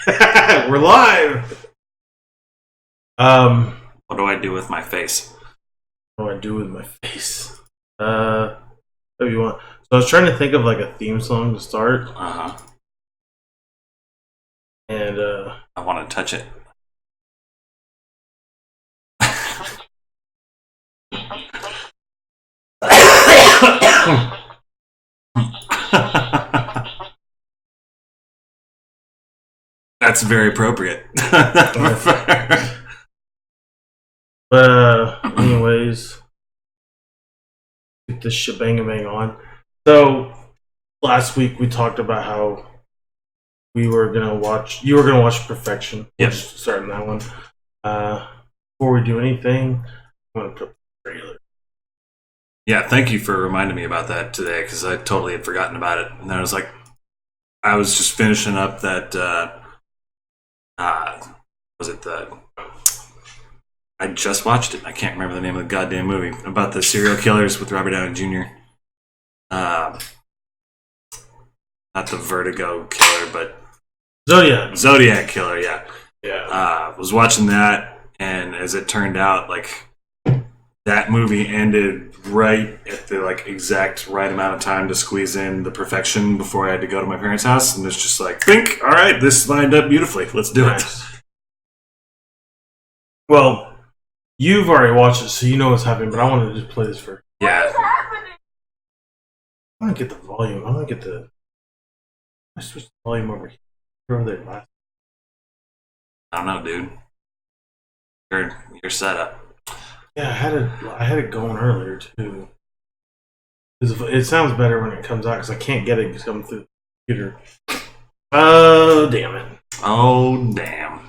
We're live. What do I do with my face? What do I do with my face? What do you want? So I was trying to think of like a theme song to start. And I want to touch it. That's very appropriate. Anyways, get this shebang on. So last week we talked about how you were gonna watch Perfection. Yes. Starting that one. Before we do anything, I'm gonna put up the trailer. Yeah, thank you for reminding me about that today because I totally had forgotten about it. And I was like, I was just finishing up that. I just watched it. I can't remember the name of the goddamn movie about the serial killers with Robert Downey Jr. Not the Vertigo killer, but Zodiac killer. Yeah. Was watching that, and as it turned out, like that movie ended right at the exact right amount of time to squeeze in the Perfection before I had to go to my parents' house, and it's just like, all right, this lined up beautifully. Let's do it. Well, you've already watched it, so you know what's happening, but I want to just play this first. Yeah. I want to get the volume. I switched the volume over here. Over there last. I don't know, dude. Your setup. Yeah, I had it going earlier too. It sounds better when it comes out because I can't get it coming through the computer. Oh, damn it. Oh, damn.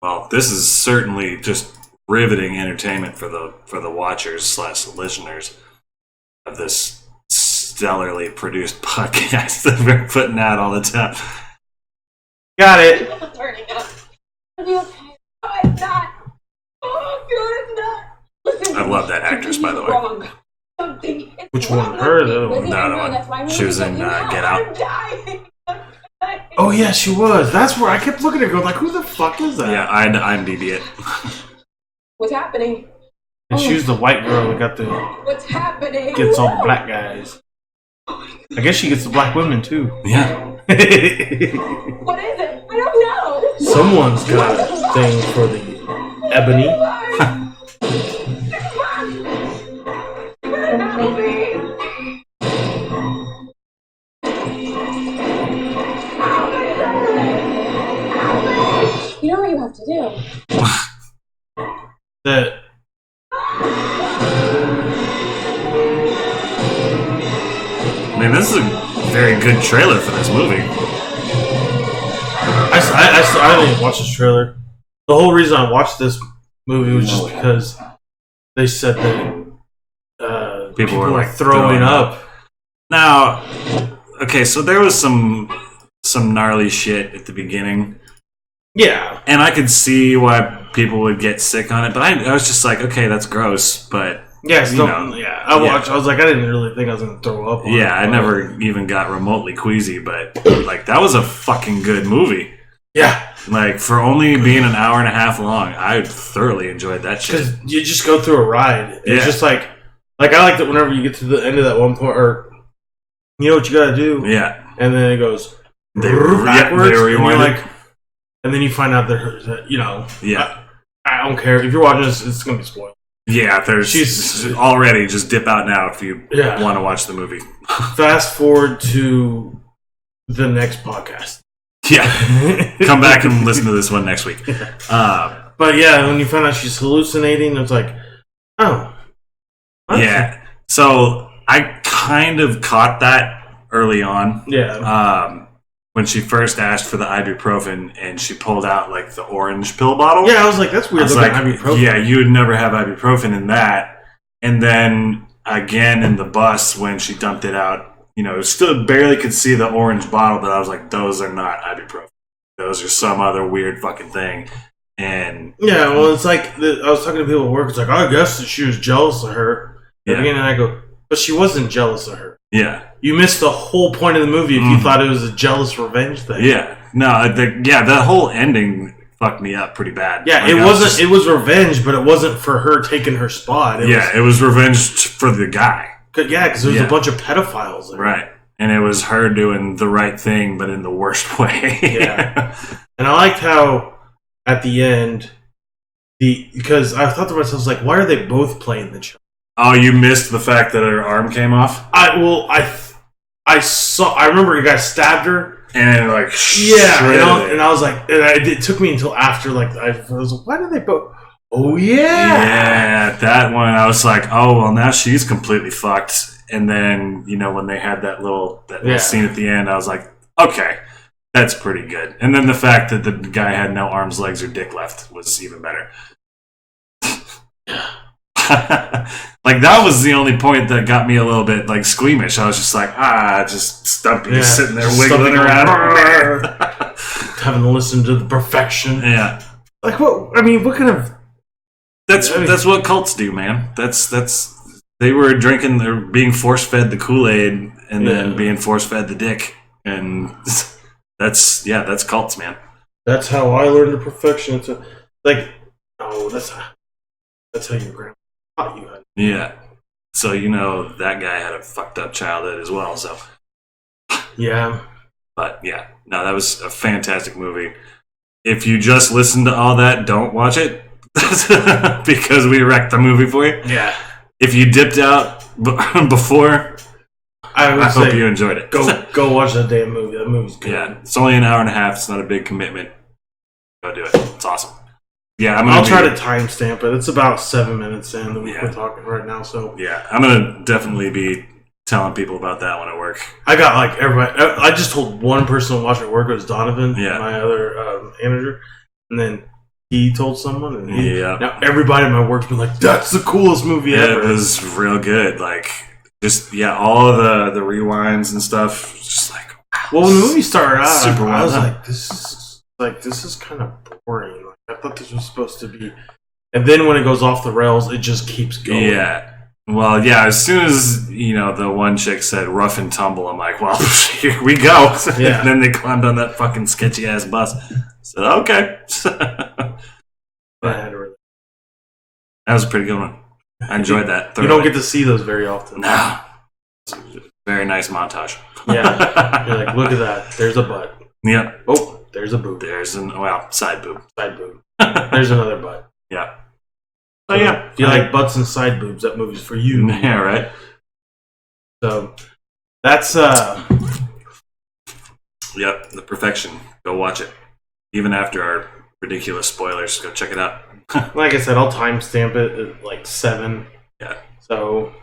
Well, this is certainly just riveting entertainment for the watchers / listeners of this stellarly produced podcast that we're putting out all the time. Got it. Turning up. Are you okay? Oh, I'm not. Oh, God, I'm not. Listen, I love that actress, by the way. Wrong. Something is Which wrong one? Her, the with other me. one? No, That's why I'm she was in you now. Get Out. I'm dying. I'm dying. Oh yeah, she was. That's where I kept looking at her going like, who the fuck is that? Yeah, I'd IMDb it. What's happening? And she was the white girl that got What's happening? gets all the black guys. I guess she gets the black women too. Yeah. What is it? I don't know. Someone's got a thing for the ebony. Help me. You know what you have to do? That I mean, this is a very good trailer for this movie. I didn't watch this trailer. The whole reason I watched this movie was just because they said that people were like throwing up. Now, okay, so there was some gnarly shit at the beginning. Yeah. And I could see why people would get sick on it, but I was just like, okay, that's gross, but Yeah, still, I watched. yeah. I was like, I didn't really think I was going to throw up. On yeah, it, I never even got remotely queasy, but like that was a fucking good movie. Yeah, Like for only being an hour and a half long, I thoroughly enjoyed that shit. because you just go through a ride. It's Yeah. just like I like that whenever you get to the end of that one point, or you know what you got to do. Yeah, And then it goes They backwards, and you're rewind it. like, and then you find out that you know. Yeah, I don't care if you're watching this; it's going to be spoiled. yeah. There's She's- already just dip out now if you Yeah. want to watch the movie. Fast forward to the next podcast. Yeah, come back and listen to this one next week. But yeah, when you find out she's hallucinating, it's like, oh, Yeah. So I kind of caught that early on. yeah. When she first asked for the ibuprofen and she pulled out like the orange pill bottle. Yeah, I was like, that's I weird. was Look like, at ibuprofen. yeah, you would never have ibuprofen in that. And then again in the bus when she dumped it out, you know, still barely could see the orange bottle, but I was like, those are not ibuprofen. Those are some other weird fucking thing. And Yeah, well, it's like I was talking to people at work. It's like, I guess that she was jealous of her. At the Yeah. beginning, I go, but she wasn't jealous of her. yeah, you missed the whole point of the movie if you thought it was a jealous revenge thing. Yeah, no, the whole ending fucked me up pretty bad. Yeah, it wasn't. It was revenge, but it wasn't for her taking her spot. It was revenge for the guy. Yeah, because there was a bunch of pedophiles there. Right. And it was her doing the right thing, but in the worst way. Yeah. And I liked how, at the end, because I thought to myself, like, why are they both playing the child? Oh, you missed the fact that her arm came off? I remember a guy stabbed her. And like, and I was like, it took me until after, like, I was like, why did they both? Oh, yeah. Yeah, that one, I was like, oh, well, now she's completely fucked. And then, when they had that little scene at the end, I was like, okay, that's pretty good. And then the fact that the guy had no arms, legs, or dick left was even better. Like, that was the only point that got me a little bit, like, squeamish. I was just like, just Stumpy just sitting there wiggling around. Having to listen to the perfection. Yeah. Like, what kind of... That's what cults do, man. They were drinking, they're being force-fed the Kool-Aid and then being force-fed the dick. And that's cults, man. That's how I learned the perfection. It's that's how your grandma taught you how to. Yeah. So, that guy had a fucked up childhood as well, so. Yeah. But, yeah. No, that was a fantastic movie. If you just listened to all that, don't watch it. Because we wrecked the movie for you. Yeah. If you dipped out before, I hope you enjoyed it. Go watch that damn movie. That movie's good. Yeah, it's only an hour and a half. It's not a big commitment. Go do it. It's awesome. Yeah, I'll try to timestamp it. It's about 7 minutes in that we're talking right now. So yeah, I'm gonna definitely be telling people about that one at work. I got like everybody. I just told one person to watch it at work. It was Donovan, my other manager, and then he told someone, and now everybody at my work's been like, "That's the coolest movie ever." It was real good. Like, just all of the rewinds and stuff. Just like, well, when the movie started out, super I was like, "This is kind of boring." Like, I thought this was supposed to be, and then when it goes off the rails, it just keeps going. Yeah. Well, yeah. As soon as the one chick said "rough and tumble," I'm like, "Well, here we go." Yeah. And then they climbed on that fucking sketchy ass bus. So okay. That was a pretty good one. I enjoyed that. You don't get to see those very often. No. Very nice montage. Yeah. You're like, look at that. There's a butt. Yeah. Oh, there's a boob. There's side boob. Side boob. There's another butt. Yeah. So, yeah. If you like butts and side boobs, that movie's for you. Yeah, right. So, that's Yep, The Perfection. Go watch it. Even after our ridiculous spoilers, go check it out. Like I said, I'll timestamp it at like 7. Yeah. So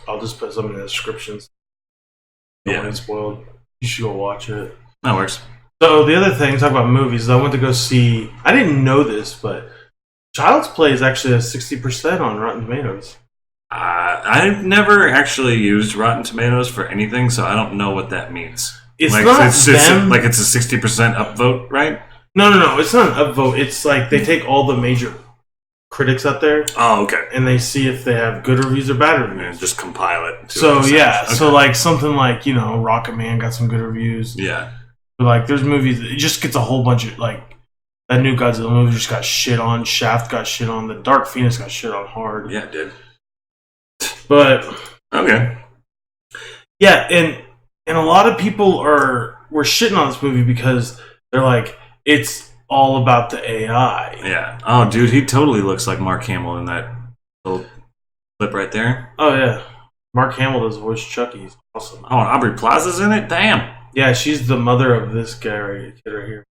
I'll just put some in the descriptions. Don't want it spoiled. You should go watch it. That works. So the other thing, talk about movies, I went to go see, I didn't know this, but Child's Play is actually a 60% on Rotten Tomatoes. I've never actually used Rotten Tomatoes for anything, so I don't know what that means. It's not it's a 60% upvote, right? No. It's not an upvote. It's like they take all the major critics out there. Oh, okay. And they see if they have good reviews or bad reviews. And just compile it. So, yeah. Okay. So, like, something like, Rocket Man got some good reviews. Yeah. But, like, there's movies, it just gets a whole bunch of, like, that new Godzilla movie just got shit on. Shaft got shit on. The Dark Phoenix got shit on hard. Yeah, it did. But. Okay. Yeah, and a lot of people were shitting on this movie because they're like, it's all about the AI. Yeah. Oh, dude, he totally looks like Mark Hamill in that little clip right there. Oh, yeah. Mark Hamill does voice Chucky. He's awesome. Oh, and Aubrey Plaza's in it? Damn. Yeah, she's the mother of this guy right here.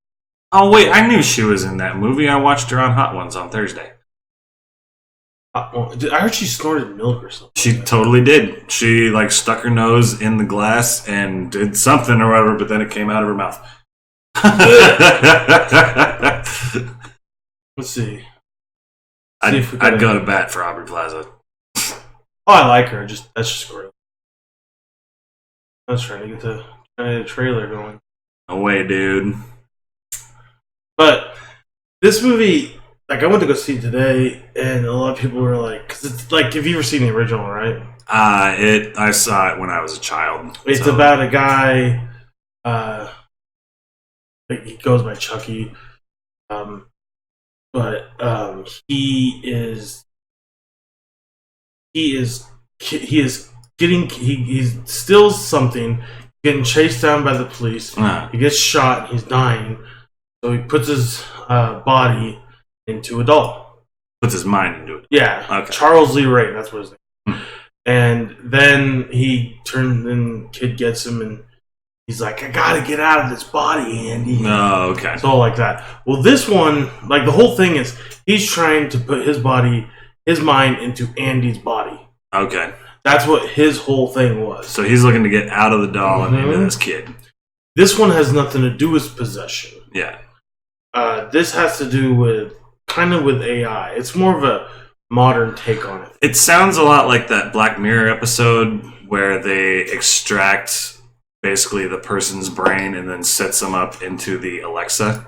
Oh, wait, I knew she was in that movie. I watched her on Hot Ones on Thursday. I heard she snorted milk or something. She totally did. She, like, stuck her nose in the glass and did something or whatever, but then it came out of her mouth. Let's see. I'd go to bat for Aubrey Plaza. Oh, I like her. That's just great. I was trying to get the trailer going. No way, dude. But this movie, I went to go see it today, and a lot of people were like, because it's like, have you ever seen the original, right? I saw it when I was a child. It's about a guy, he goes by Chucky, but he steals something, getting chased down by the police. He gets shot, he's dying, so he puts his body into a doll. Puts his mind into it. Yeah. Okay. Charles Lee Ray, that's what his name is. And then kid gets him, and he's like, I gotta get out of this body, Andy. Oh, okay. It's all like that. Well, this one, like, the whole thing is he's trying to put his mind into Andy's body. Okay. That's what his whole thing was. So he's looking to get out of the doll and into this kid. This one has nothing to do with possession. Yeah. This has to do with AI. It's more of a modern take on it. It sounds a lot like that Black Mirror episode where they extract basically the person's brain and then sets them up into the Alexa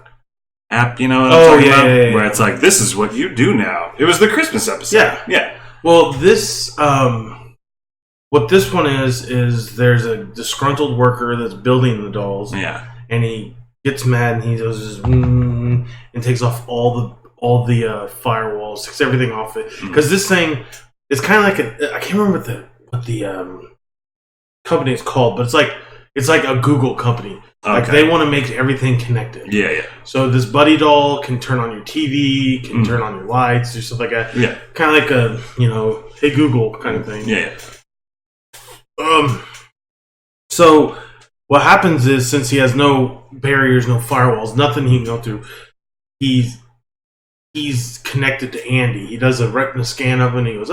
app, you know what I'm talking about? Yeah. Where it's like, this is what you do now. It was the Christmas episode. Yeah. Well, this, what this one is there's a disgruntled worker that's building the dolls. Yeah. And he gets mad and he goes, and takes off all the firewalls, takes everything off it. Because this thing is kind of like I can't remember what the company is called, but it's like a Google company. Okay. Like, they want to make everything connected. Yeah. So this buddy doll can turn on your TV, can turn on your lights, do stuff like that. Yeah. Kind of like a, hey Google kind of thing. Yeah. So what happens is, since he has no barriers, no firewalls, nothing he can go through, he's connected to Andy. He does a retina scan of him, and he goes,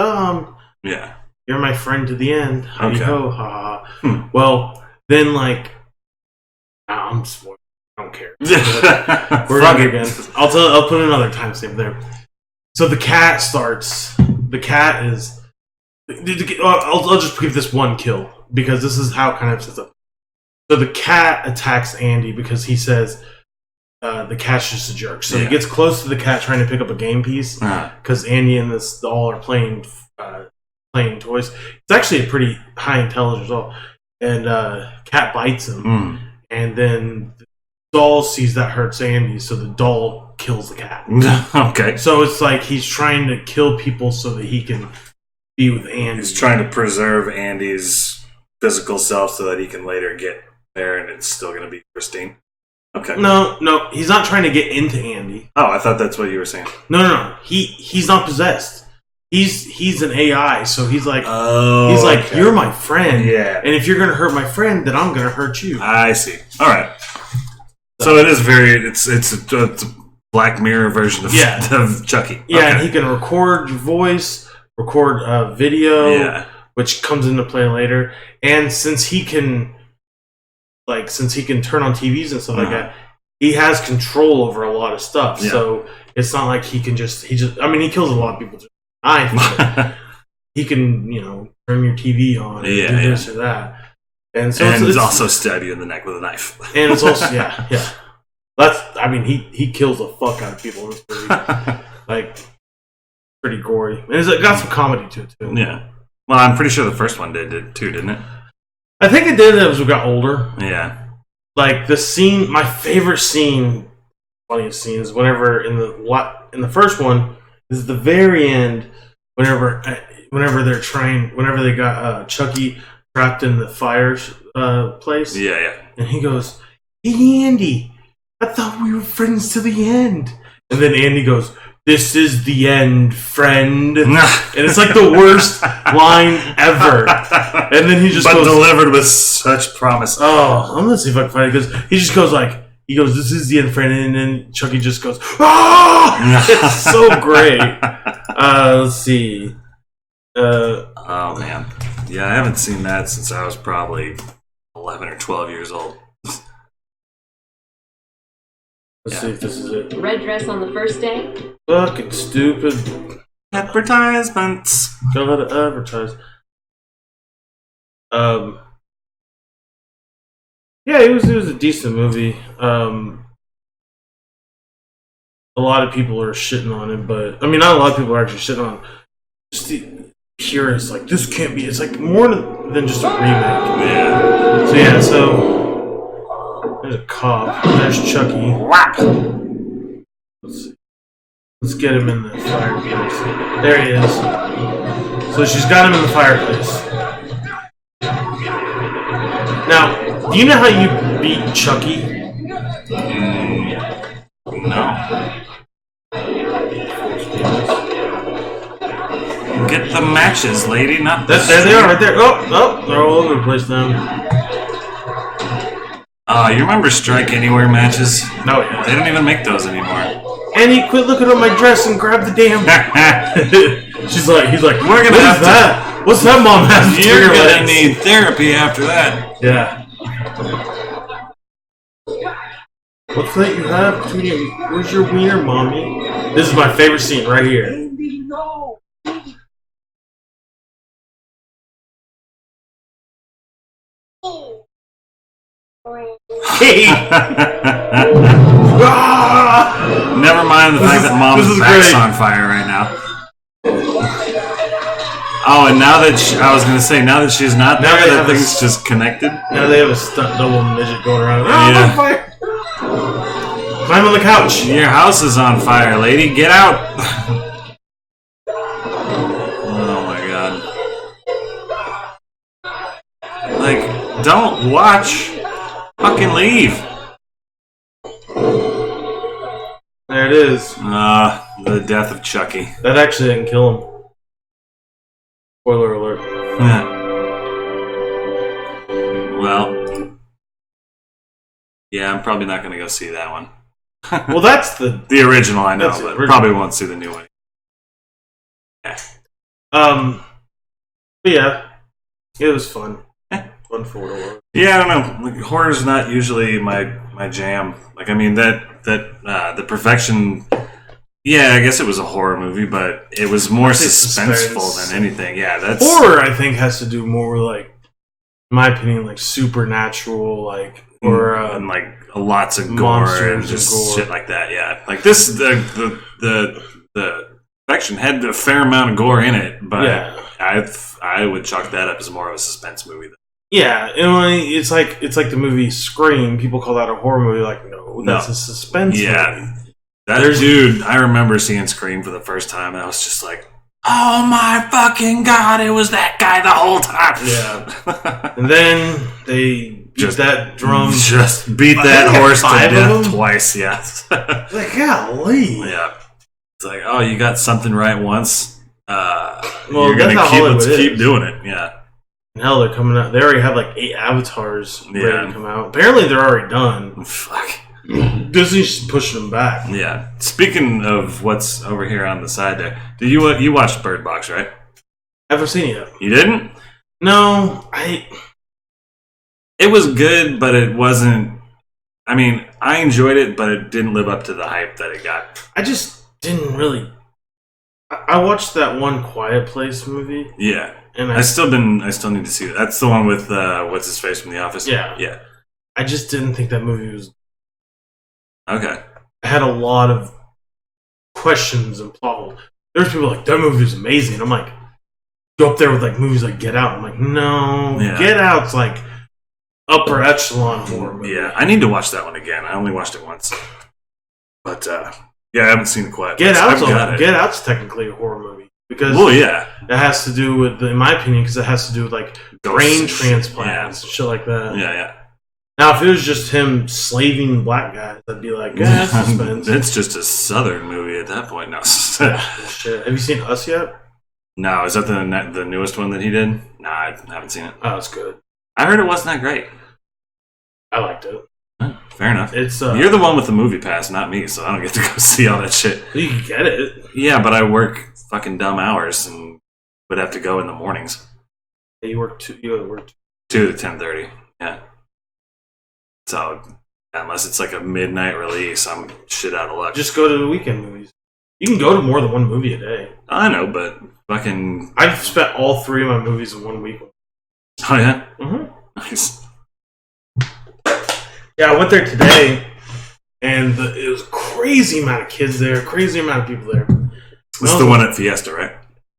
yeah, you're my friend to the end. Howdy ho, ha ha. Well, then, like, I'm spoiled. I don't care. We're gonna again. I'll put another timestamp there. So the cat starts. The cat is. I'll just give this one kill, because this is how it kind of sets up. So the cat attacks Andy because he says the cat's just a jerk. So he gets close to the cat, trying to pick up a game piece, because Andy and this doll are playing toys. It's actually a pretty high intelligence doll, and cat bites him, and then the doll sees that hurts Andy, so the doll kills the cat. Okay. So it's like he's trying to kill people so that he can be with Andy. He's trying to preserve Andy's physical self so that he can later get there and it's still going to be pristine. Okay. No, he's not trying to get into Andy. Oh, I thought that's what you were saying. No. He's not possessed. He's an AI, so he's like, you're my friend. Yeah. And if you're gonna hurt my friend, then I'm gonna hurt you. I see. All right. So it is it's a Black Mirror version of Chucky. Yeah, okay. And he can record voice, record video, which comes into play later. And since he can turn on TVs and stuff like that, he has control over a lot of stuff. Yeah. So it's not like he kills a lot of people. He can, turn your TV on and do this or that. And so it's also stab you in the neck with a knife. And it's also, he kills the fuck out of people in this movie. Pretty gory. And it's got some comedy to it, too. Yeah. Well, I'm pretty sure the first one did too, didn't it? I think it did as we got older. Yeah. Like, the scene, my favorite scene, funniest scene, is whenever in the first one, is the very end, whenever they got Chucky trapped in the fire place. Yeah. And he goes, "Hey, Andy, I thought we were friends to the end." And then Andy goes, "This is the end, friend." And it's like the worst line ever. And then he just goes, delivered with such promise. Oh, I'm gonna see if I can find it, because he just goes like, "This is the end, friend," and then Chucky just goes, "Ah!" It's so great. Let's see. Oh man, yeah, I haven't seen that since I was probably 11 or 12 years old. Let's see if this is it. Red dress on the first day? Fucking stupid. Advertisements. Gotta advertise. Yeah, it was a decent movie. A a lot of people are shitting on it, but I mean, not a lot of people are actually shitting on just the purists. Like, this can't be. It's like more than just a remake. Yeah. So there's a cop. There's Chucky. Let's see. Let's get him in the fireplace. There he is. So she's got him in the fireplace. Now, do you know how you beat Chucky? No. Get the matches, lady. Not there they are, right there. Oh, they're all over the place now. You remember Strike Anywhere matches? No, yeah. They don't even make those anymore. Annie, quit looking at my dress and grab the damn. He's like, we're gonna have that? What's that, Mom? You're gonna need therapy after that. Yeah. What's that you have between your? Where's your wiener, Mommy? This is my favorite scene right here. Never mind the fact that Mom's back's on fire right now. Oh, and now that I was gonna say, now that she's not there, that thing's just connected. Now they have a stunt double midget going around. Oh, I'm on fire! Climb on the couch. Your house is on fire, lady. Get out! Oh my god! Like, don't watch. Fucking leave. There it is. The death of Chucky. That actually didn't kill him. Spoiler alert. Yeah. Well, yeah, I'm probably not going to go see that one. Well, that's the original, I know, but probably won't see the new one. Yeah. But yeah, it was fun. Fun for what it was. Yeah, I don't know. Like, horror's not usually my jam. Like, I mean, the Perfection. Yeah, I guess it was a horror movie, but it was more suspenseful than anything. Yeah, that's horror. I think has to do more with, like, in my opinion, like supernatural, like, or and like lots of gore and just shit like that. Yeah, like this, the Perfection had a fair amount of gore in it, but yeah. I would chalk that up as more of a suspense movie. Yeah, and it's like the movie Scream. People call that a horror movie. Like, no, that's a suspense movie. Dude, I remember seeing Scream for the first time, and I was just like, oh my fucking god, it was that guy the whole time. Yeah. And then they beat that drum. Just beat that horse to death twice, yeah. Like, golly. Yeah. It's like, oh, you got something right once. You're going to keep doing it, yeah. Hell, they're coming out. They already have like 8 avatars ready to come out. Apparently, they're already done. Fuck. Disney's just pushing them back. Yeah. Speaking of what's over here on the side there, you watched Bird Box, right? I haven't seen it yet. You didn't? No, It was good, but it wasn't. I mean, I enjoyed it, but it didn't live up to the hype that it got. I just didn't really. I watched that one Quiet Place movie. Yeah. And I still need to see it. That's the one with what's his face from The Office. Yeah. Yeah. I just didn't think that movie was okay. I had a lot of questions and plot holes. There's people like, that movie was amazing. I'm like, go up there with like movies like Get Out. I'm like, no, Get Out's like upper echelon horror movie. Yeah, I need to watch that one again. I only watched it once, but I haven't seen it quite. Get Out's technically a horror movie. Because it has to do with, in my opinion, because it has to do with like brain transplants and shit like that. Yeah, yeah. Now, if it was just him slaving black guys, I'd be like, yeah, that's suspense. It's just a Southern movie at that point. No. Shit. Have you seen Us yet? No. Is that the newest one that he did? No, I haven't seen it. Oh, it's good. I heard it wasn't that great. I liked it. Fair enough. It's you're the one with the movie pass, not me, so I don't get to go see all that shit. You can get it. Yeah, but I work fucking dumb hours and would have to go in the mornings. Yeah, you go to work 2 to 10:30. Yeah. So unless it's like a midnight release, I'm shit out of luck. Just go to the weekend movies. You can go to more than one movie a day. I know, but fucking I've spent all 3 of my movies in 1 week. Oh yeah? Mm-hmm. Nice. Yeah, I went there today, and it was crazy. crazy amount of kids there, crazy amount of people there. This is the one at Fiesta, right?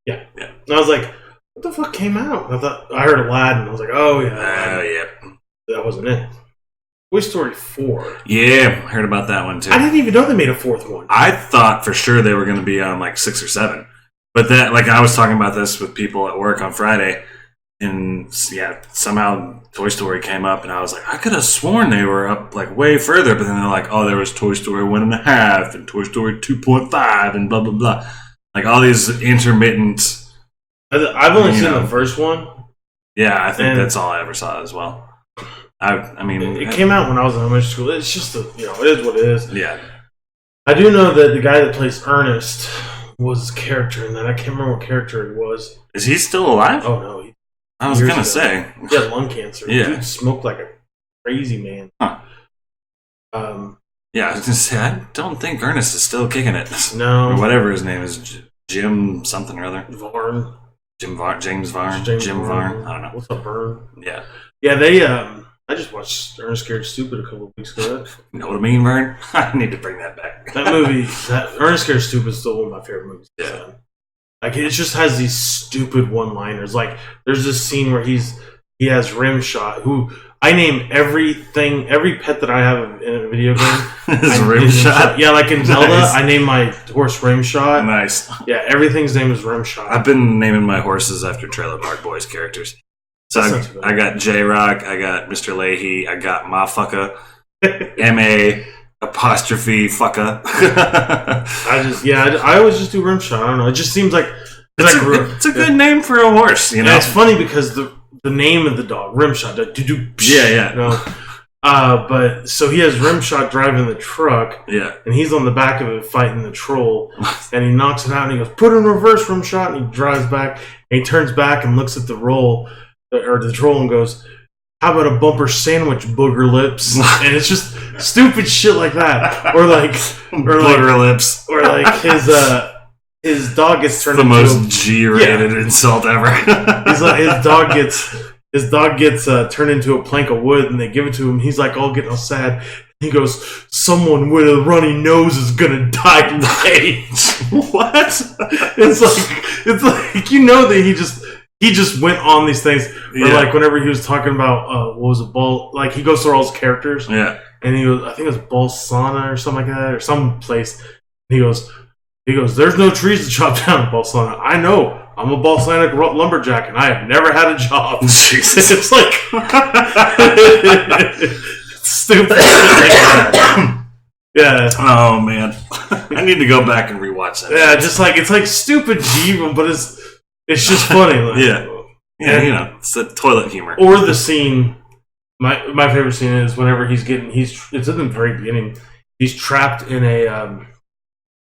Yeah. And I was like, what the fuck came out? I heard Aladdin. I was like, oh yeah. That wasn't it. Toy Story 4. Yeah, I heard about that one too. I didn't even know they made a fourth one. I thought for sure they were going to be on like 6 or 7. But that, like, I was talking about this with people at work on Friday, and somehow Toy Story came up, and I was like, I could have sworn they were up like way further, but then they're like, oh, there was Toy Story 1.5 and Toy Story 2.5 and blah blah blah, like all these intermittent. I've only seen the first one. Yeah, I think that's all I ever saw as well. I mean, it came out when I was in elementary school. It's just it is what it is. Yeah, I do know that the guy that plays Ernest was his character in that. I can't remember what character he was. Is he still alive? Oh no, I was gonna say he had lung cancer. Yeah, dude smoked like a crazy man. Huh. Yeah, I was gonna say I don't think Ernest is still kicking it. No, or whatever his name is, Jim something or other. Varn. James Varn. Jim Varn. I don't know. What's up, Vern? Yeah. Yeah, they. I just watched Ernest Scared Stupid a couple of weeks ago. You know what I mean, Vern? I need to bring that back. That movie, Ernest Scared Stupid is still one of my favorite movies. Yeah. Like, it just has these stupid one-liners. Like, there's this scene where he has Rimshot, who I name every pet that I have in a video game. Is Rimshot? Yeah, like in Zelda, I name my horse Rimshot. Nice. Yeah, everything's name is Rimshot. I've been naming my horses after Trailer Park Boys characters. So I got J-Rock, I got Mr. Leahy, I got Mafucka, M-A, apostrophe fucka. I always just do Rimshot. I don't know. It just seems like it's a good name for a horse, you know. Yeah, it's funny because the name of the dog, Rimshot, yeah. You know? But so he has Rimshot driving the truck, and he's on the back of it fighting the troll, and he knocks it out, and he goes, "Put in reverse, Rimshot," and he drives back, and he turns back and looks at the troll and goes, "How about a bumper sandwich, booger lips?" And it's just stupid shit like that, or booger lips, or like his dog gets turned the into most G-rated insult ever. He's like his dog gets turned into a plank of wood, and they give it to him. He's like all getting all sad. He goes, "Someone with a runny nose is gonna die today." What? It's like you know that he just went on these things. Or like whenever he was talking about what was it, like he goes through all his characters. Yeah. And he goes, I think it was Balsana or something like that, or some place. And he goes, "There's no trees to chop down in Balsana. I know. I'm a Balsanic lumberjack, and I have never had a job." Jesus. It's like it's stupid. Yeah. Oh man, I need to go back and rewatch that. Yeah, just like it's like stupid G, but it's just funny. Like, yeah, you know, it's the toilet humor. Or the scene. My favorite scene is whenever it's in the very beginning. He's trapped in a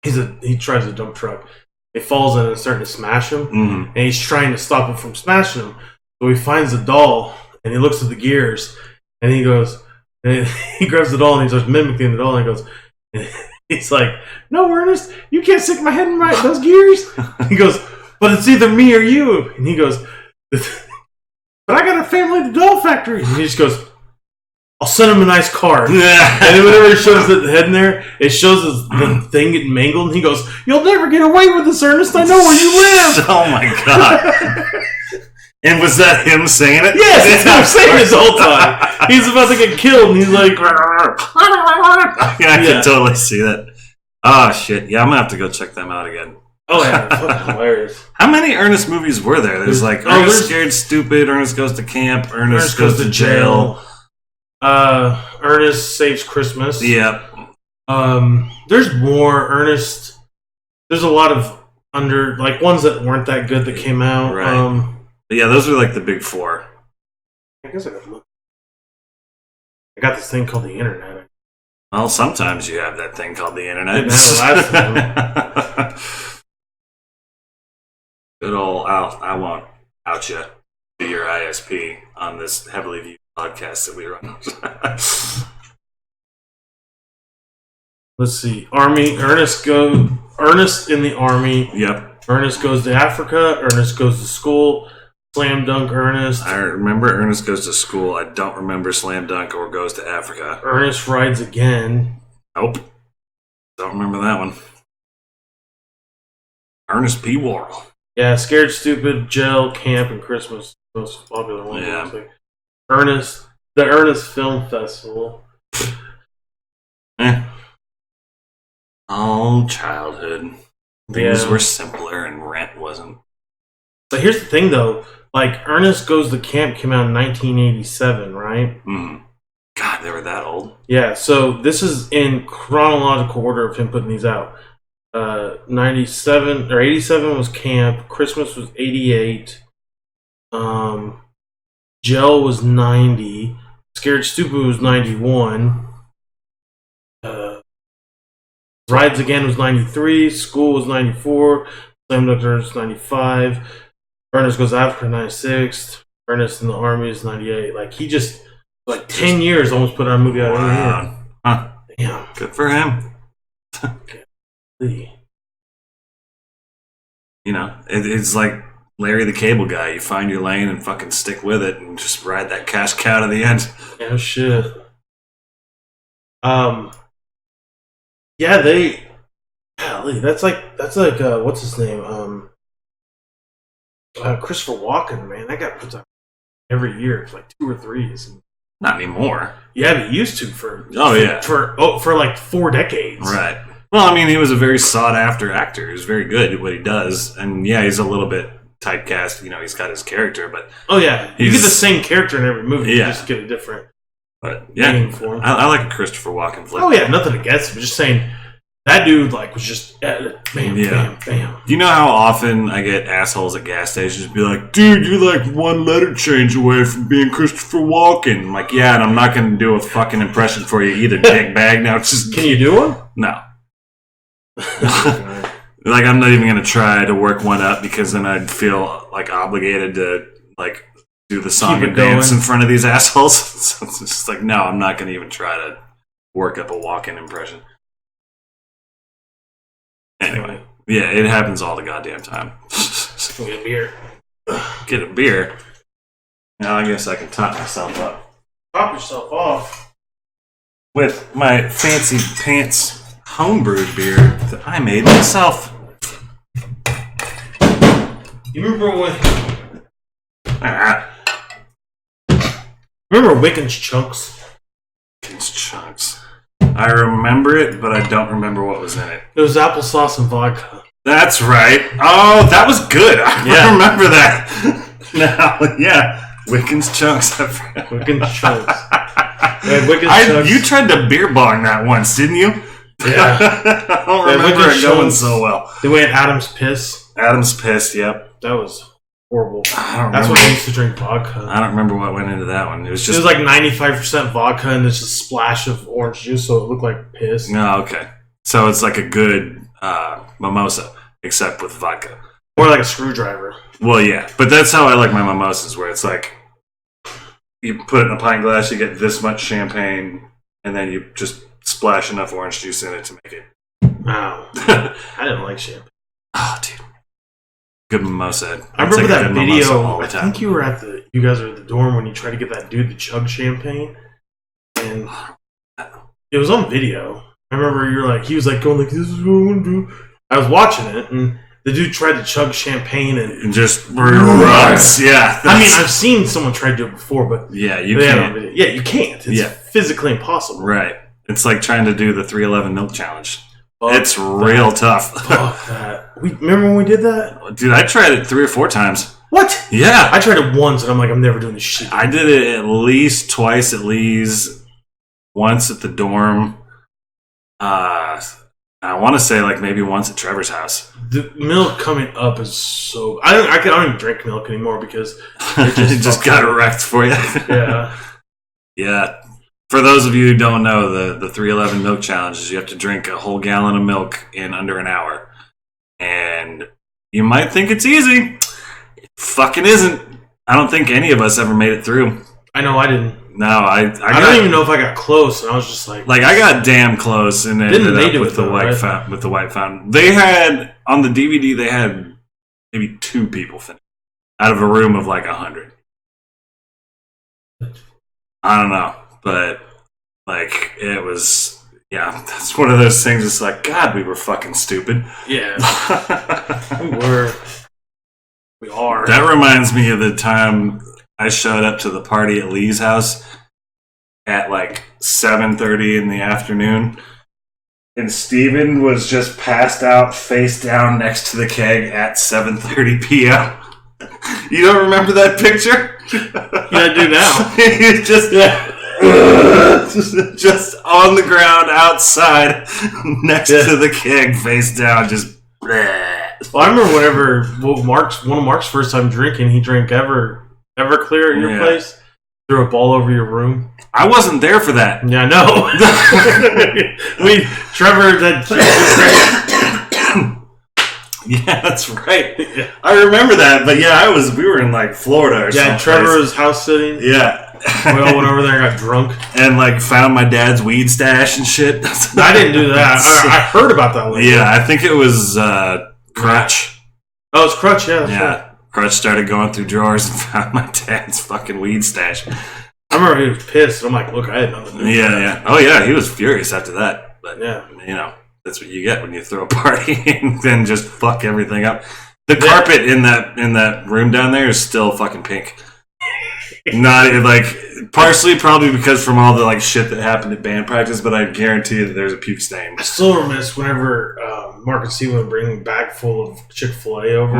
he tries a dump truck. It falls in and it's starting to smash him, and he's trying to stop him from smashing him. So he finds the doll and he looks at the gears, and he goes, and he grabs the doll and he starts mimicking the doll, and he goes, and he's like, "No, Ernest, you can't stick my head in those gears." He goes, "But it's either me or you," and he goes, "But I got a family at the doll factory," and he just goes, "I'll send him a nice card." And then whenever he shows the head in there, it shows the thing getting mangled, and he goes, "You'll never get away with this, Ernest. I know where you live." Oh my god. And was that him saying it? Yes, it's him saying it the whole time. He's about to get killed, and he's like, I can totally see that. Oh shit. Yeah, I'm gonna have to go check them out again. Oh yeah, fucking hilarious. How many Ernest movies were there? There's like Ernest Scared Stupid, Ernest Goes to Camp, Ernest Goes to Jail. Ernest Saves Christmas. Yep. There's more Ernest. There's a lot of ones that weren't that good that came out. Right. Yeah, those are like the big 4. I guess I got this thing called the internet. Well, sometimes you have that thing called the internet. I didn't have it last time. Good old I won't out you to your ISP on this heavily viewed podcast that we run. Let's see. Ernest in the Army. Yep. Ernest Goes to Africa. Ernest Goes to School. Slam Dunk Ernest. I remember Ernest Goes to School. I don't remember Slam Dunk or Goes to Africa. Ernest Rides Again. Nope. Don't remember that one. Ernest P. Worrell. Yeah, Scared Stupid, Jail, Camp, and Christmas. Most popular ones. Yeah. The Ernest Film Festival. Oh, childhood. Things were simpler and rent wasn't. But here's the thing, though. Like, Ernest Goes to Camp came out in 1987, right? Mm. God, they were that old? Yeah, so this is in chronological order of him putting these out. 97 or 87 was Camp. Christmas was 88. Gel was 90. Scared Stupid was 91. Rides Again was 93. School was 94. Slam Dunk was 95. Ernest Goes to Africa 96. Ernest in the Army is 98. Like, he just 10 years almost put out a movie out every year. Huh. Damn. Good for him. You know, it's like Larry the Cable Guy. You find your lane and fucking stick with it and just ride that cash cow to the end. Yeah, shit. Yeah, that's like what's his name? Christopher Walken, man. That guy puts out every year. It's like 2 or 3. Not anymore. Yeah, but he used to for like 4 decades. Right. Well, I mean, he was a very sought after actor. He's very good at what he does, and yeah, he's a little bit typecast. You know, he's got his character, but you get the same character in every movie. Yeah. You just get a different. But yeah, name for him. I like a Christopher Walken flick. Oh yeah, nothing against him. But just saying. That dude, was just bam, bam, bam. Do you know how often I get assholes at gas stations be like, dude, you're like 1 letter change away from being Christopher Walken. I'm like, yeah, and I'm not going to do a fucking impression for you either, dick bag. Now, just Can you do one? No. Like, I'm not even going to try to work one up because then I'd feel, obligated to, do the song and dance in front of these assholes. So it's just like, no, I'm not going to even try to work up a Walken impression. Anyway, yeah, it happens all the goddamn time. Get a beer. Get a beer? Now I guess I can top myself up. Top yourself off. With my fancy pants homebrewed beer that I made myself. You remember when... Remember Wiccan's Chunks? Wiccan's Chunks. I remember it, but I don't remember what was in it. It was applesauce and vodka. That's right. Oh, that was good. I remember that. Now, yeah. Wiccan's Chunks. Wiccan's Chunks. Chunks. You tried to beer bong that once, didn't you? Yeah. I don't remember it going so well. They went Adam's Piss. Adam's Piss, yep. That was horrible. That's when I used to drink vodka. I don't remember what went into that one. It was 95% vodka and there's a splash of orange juice, so it looked like piss. No, okay. So it's like a good mimosa, except with vodka. Or like a screwdriver. Well, yeah. But that's how I like my mimosas, where it's like you put it in a pint glass, you get this much champagne, and then you just splash enough orange juice in it to make it. Wow. I didn't like champagne. Oh, dude. Good mimosa. I remember that video. I think you guys were at the dorm when you tried to get that dude to chug champagne, and it was on video. I remember he was going like, "This is what I'm gonna do." I was watching it, and the dude tried to chug champagne and just runs. Yeah, I mean, I've seen someone try to do it before, but yeah, you can't. Yeah, you can't. It's physically impossible. Right. It's like trying to do the 311 milk challenge. It's real tough. Fuck that. Remember when we did that? Dude, I tried it 3 or 4 times. What? Yeah. I tried it once, and I'm like, I'm never doing this shit. I did it at least twice, at least once at the dorm. I want to say maybe once at Trevor's house. The milk coming up is so... I don't even drink milk anymore because it just got wrecked for you. Yeah. Yeah. For those of you who don't know, the 311 milk challenge is you have to drink a whole gallon of milk in under an hour. And you might think it's easy. It fucking isn't. I don't think any of us ever made it through. I know I didn't. No, I don't even know if I got close, and I was just like... I got damn close and ended up with the white fountain. They had, on the DVD, they had maybe 2 people finish out of a room of 100. I don't know. But, it was... Yeah, that's one of those things. It's like, God, we were fucking stupid. Yeah. We were. We are. That reminds me of the time I showed up to the party at Lee's house at like 7:30 in the afternoon. And Steven was just passed out face down next to the keg at 7:30 p.m. You don't remember that picture? Yeah, I do now. He's just... just on the ground outside next to the keg, face down, just. Well, I remember whenever one of Mark's first time drinking, he drank Everclear at your place, threw a ball over your room. I wasn't there for that. Yeah, I know. Trevor yeah, that's right. I remember that, but yeah, we were in like Florida or something. Yeah, Trevor was house sitting. Yeah. We all went over there and got drunk. And like found my dad's weed stash and shit. I didn't do that. I heard about that one. Yeah, I think it was Crutch. Oh, it's Crutch, yeah. Yeah. Crutch started going through drawers and found my dad's fucking weed stash. I remember he was pissed. I'm like, look, I had nothing to do with that. Yeah. Oh yeah, he was furious after that. But yeah. That's what you get when you throw a party and then just fuck everything up. The carpet in that room down there is still fucking pink. Not like partially probably because from all the like shit that happened at band practice, but I guarantee you that there's a puke stain. I still remiss whenever Mark and Steve would bring a bag full of Chick-fil-A over.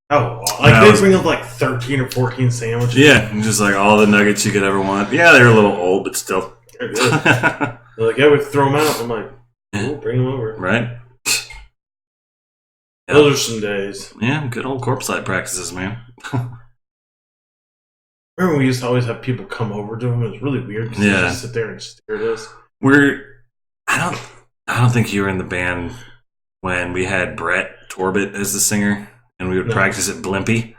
They bring up like 13 or 14 sandwiches. Yeah, just like all the nuggets you could ever want. Yeah, they're a little old, but still. They're good. They're like, yeah, we throw them out. I'm like, cool, bring them over. Right. Those are some days. Yeah, good old corpse side practices, man. Remember we used to always have people come over to them? It was really weird because they just sit there and stare at us. I don't think you were in the band when we had Brett Torbett as the singer, and we would practice at Blimpie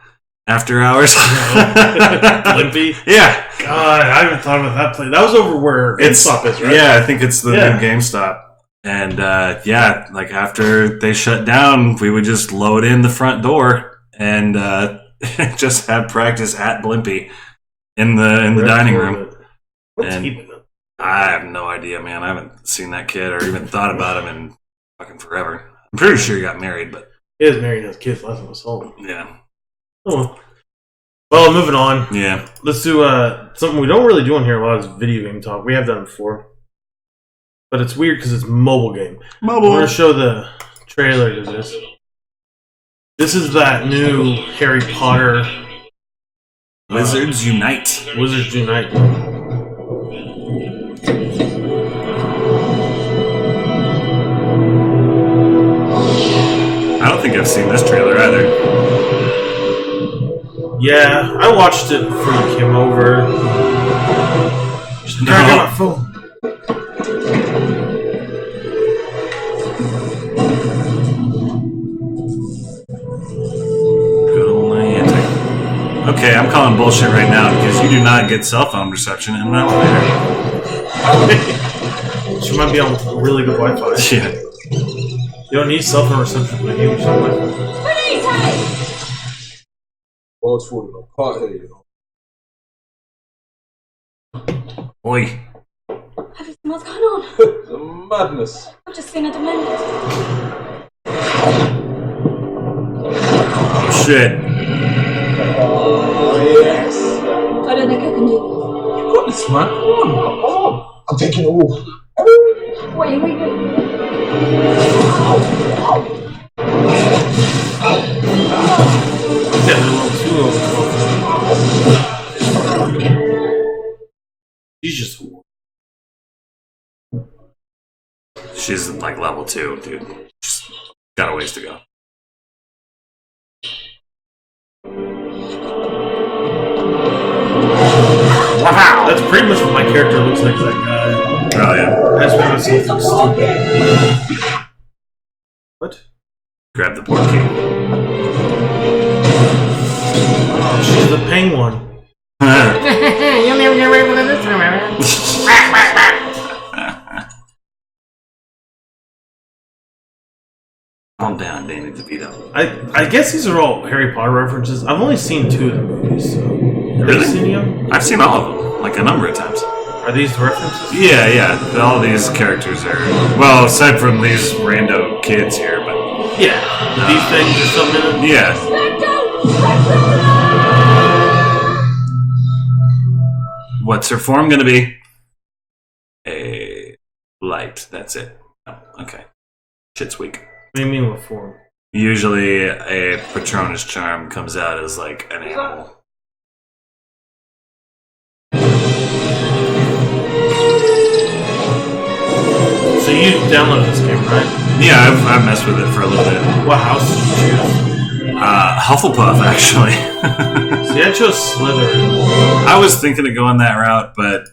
after hours. Blimpie? Yeah. God, I haven't thought about that place. That was over where GameStop is, right? Yeah, I think it's the new GameStop. And like after they shut down, we would just load in the front door and just have practice at Blimpie in the dining room. And I have no idea, man. I haven't seen that kid or even thought about him in fucking forever. I'm pretty sure he got married, but he is married and has kids. Last time I saw him. Yeah. Oh. Well, moving on. Yeah. Let's do something we don't really do on here a lot is video game talk. We have done it before. But it's weird because it's mobile game. Mobile. We're going to show the trailer to this. This is that new Harry Potter... Wizards Unite. Wizards Unite. I don't think I've seen this trailer either. Yeah, I watched it before you came over. I got my phone. Okay, I'm calling bullshit right now because you do not get cell phone reception in an elevator. She might be on really good Wi-Fi. Yeah. You don't need cell phone reception for you. Well, it's for the pot here, you know. Oi. Have you seen what's going on? It's a madness. I've just seen a demented. Oh, shit. Oh, yes. I don't think I can do You got this, man. Come on. I'm taking it all. Wait. She's like level 2, dude. She's got a ways to go. Wow, that's pretty much what my character looks like. That guy. Oh yeah. That's maybe something stupid. What? Grab the port key. Oh, she's the penguin. You'll never get away with this time. Calm down, Danny DeVito. I guess these are all Harry Potter references. I've only seen 2 of the movies, so... Really? Have you seen them? I've seen all of them, like a number of times. Are these the references? Yeah. All these characters are aside from these rando kids here, but these things or something. Yeah. What's her form going to be? A light. That's it. Oh, okay. Shit's weak. What do you mean what form? Usually a Patronus charm comes out as like an animal. So you downloaded this game, right? Yeah, I've messed with it for a little bit. What house did you choose? Hufflepuff, actually. See, I chose Slytherin. I was thinking of going that route, but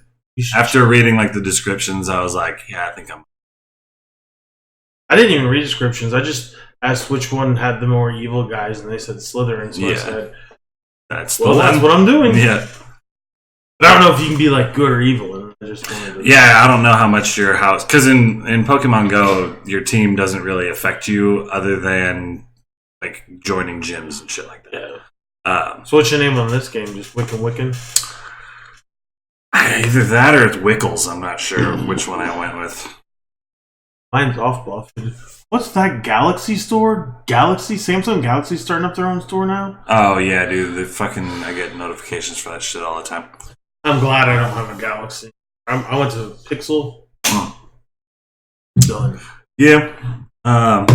after reading like the descriptions, I was like, yeah, I think I'm. I didn't even read descriptions. I just asked which one had the more evil guys, and they said Slytherin. So I said, that's what I'm doing. Yeah. But I don't know if you can be like good or evil. I just wanted to I don't know how much your house, because in Pokemon Go, your team doesn't really affect you other than like joining gyms and shit like that. Yeah. So what's your name on this game? Just Wiccan? Either that or it's Wickles. I'm not sure which one I went with. Mine's Off Bluff. What's that Galaxy store? Samsung Galaxy starting up their own store now? Oh yeah, dude. I get notifications for that shit all the time. I'm glad I don't have a Galaxy. I went to Pixel. Done. Yeah. I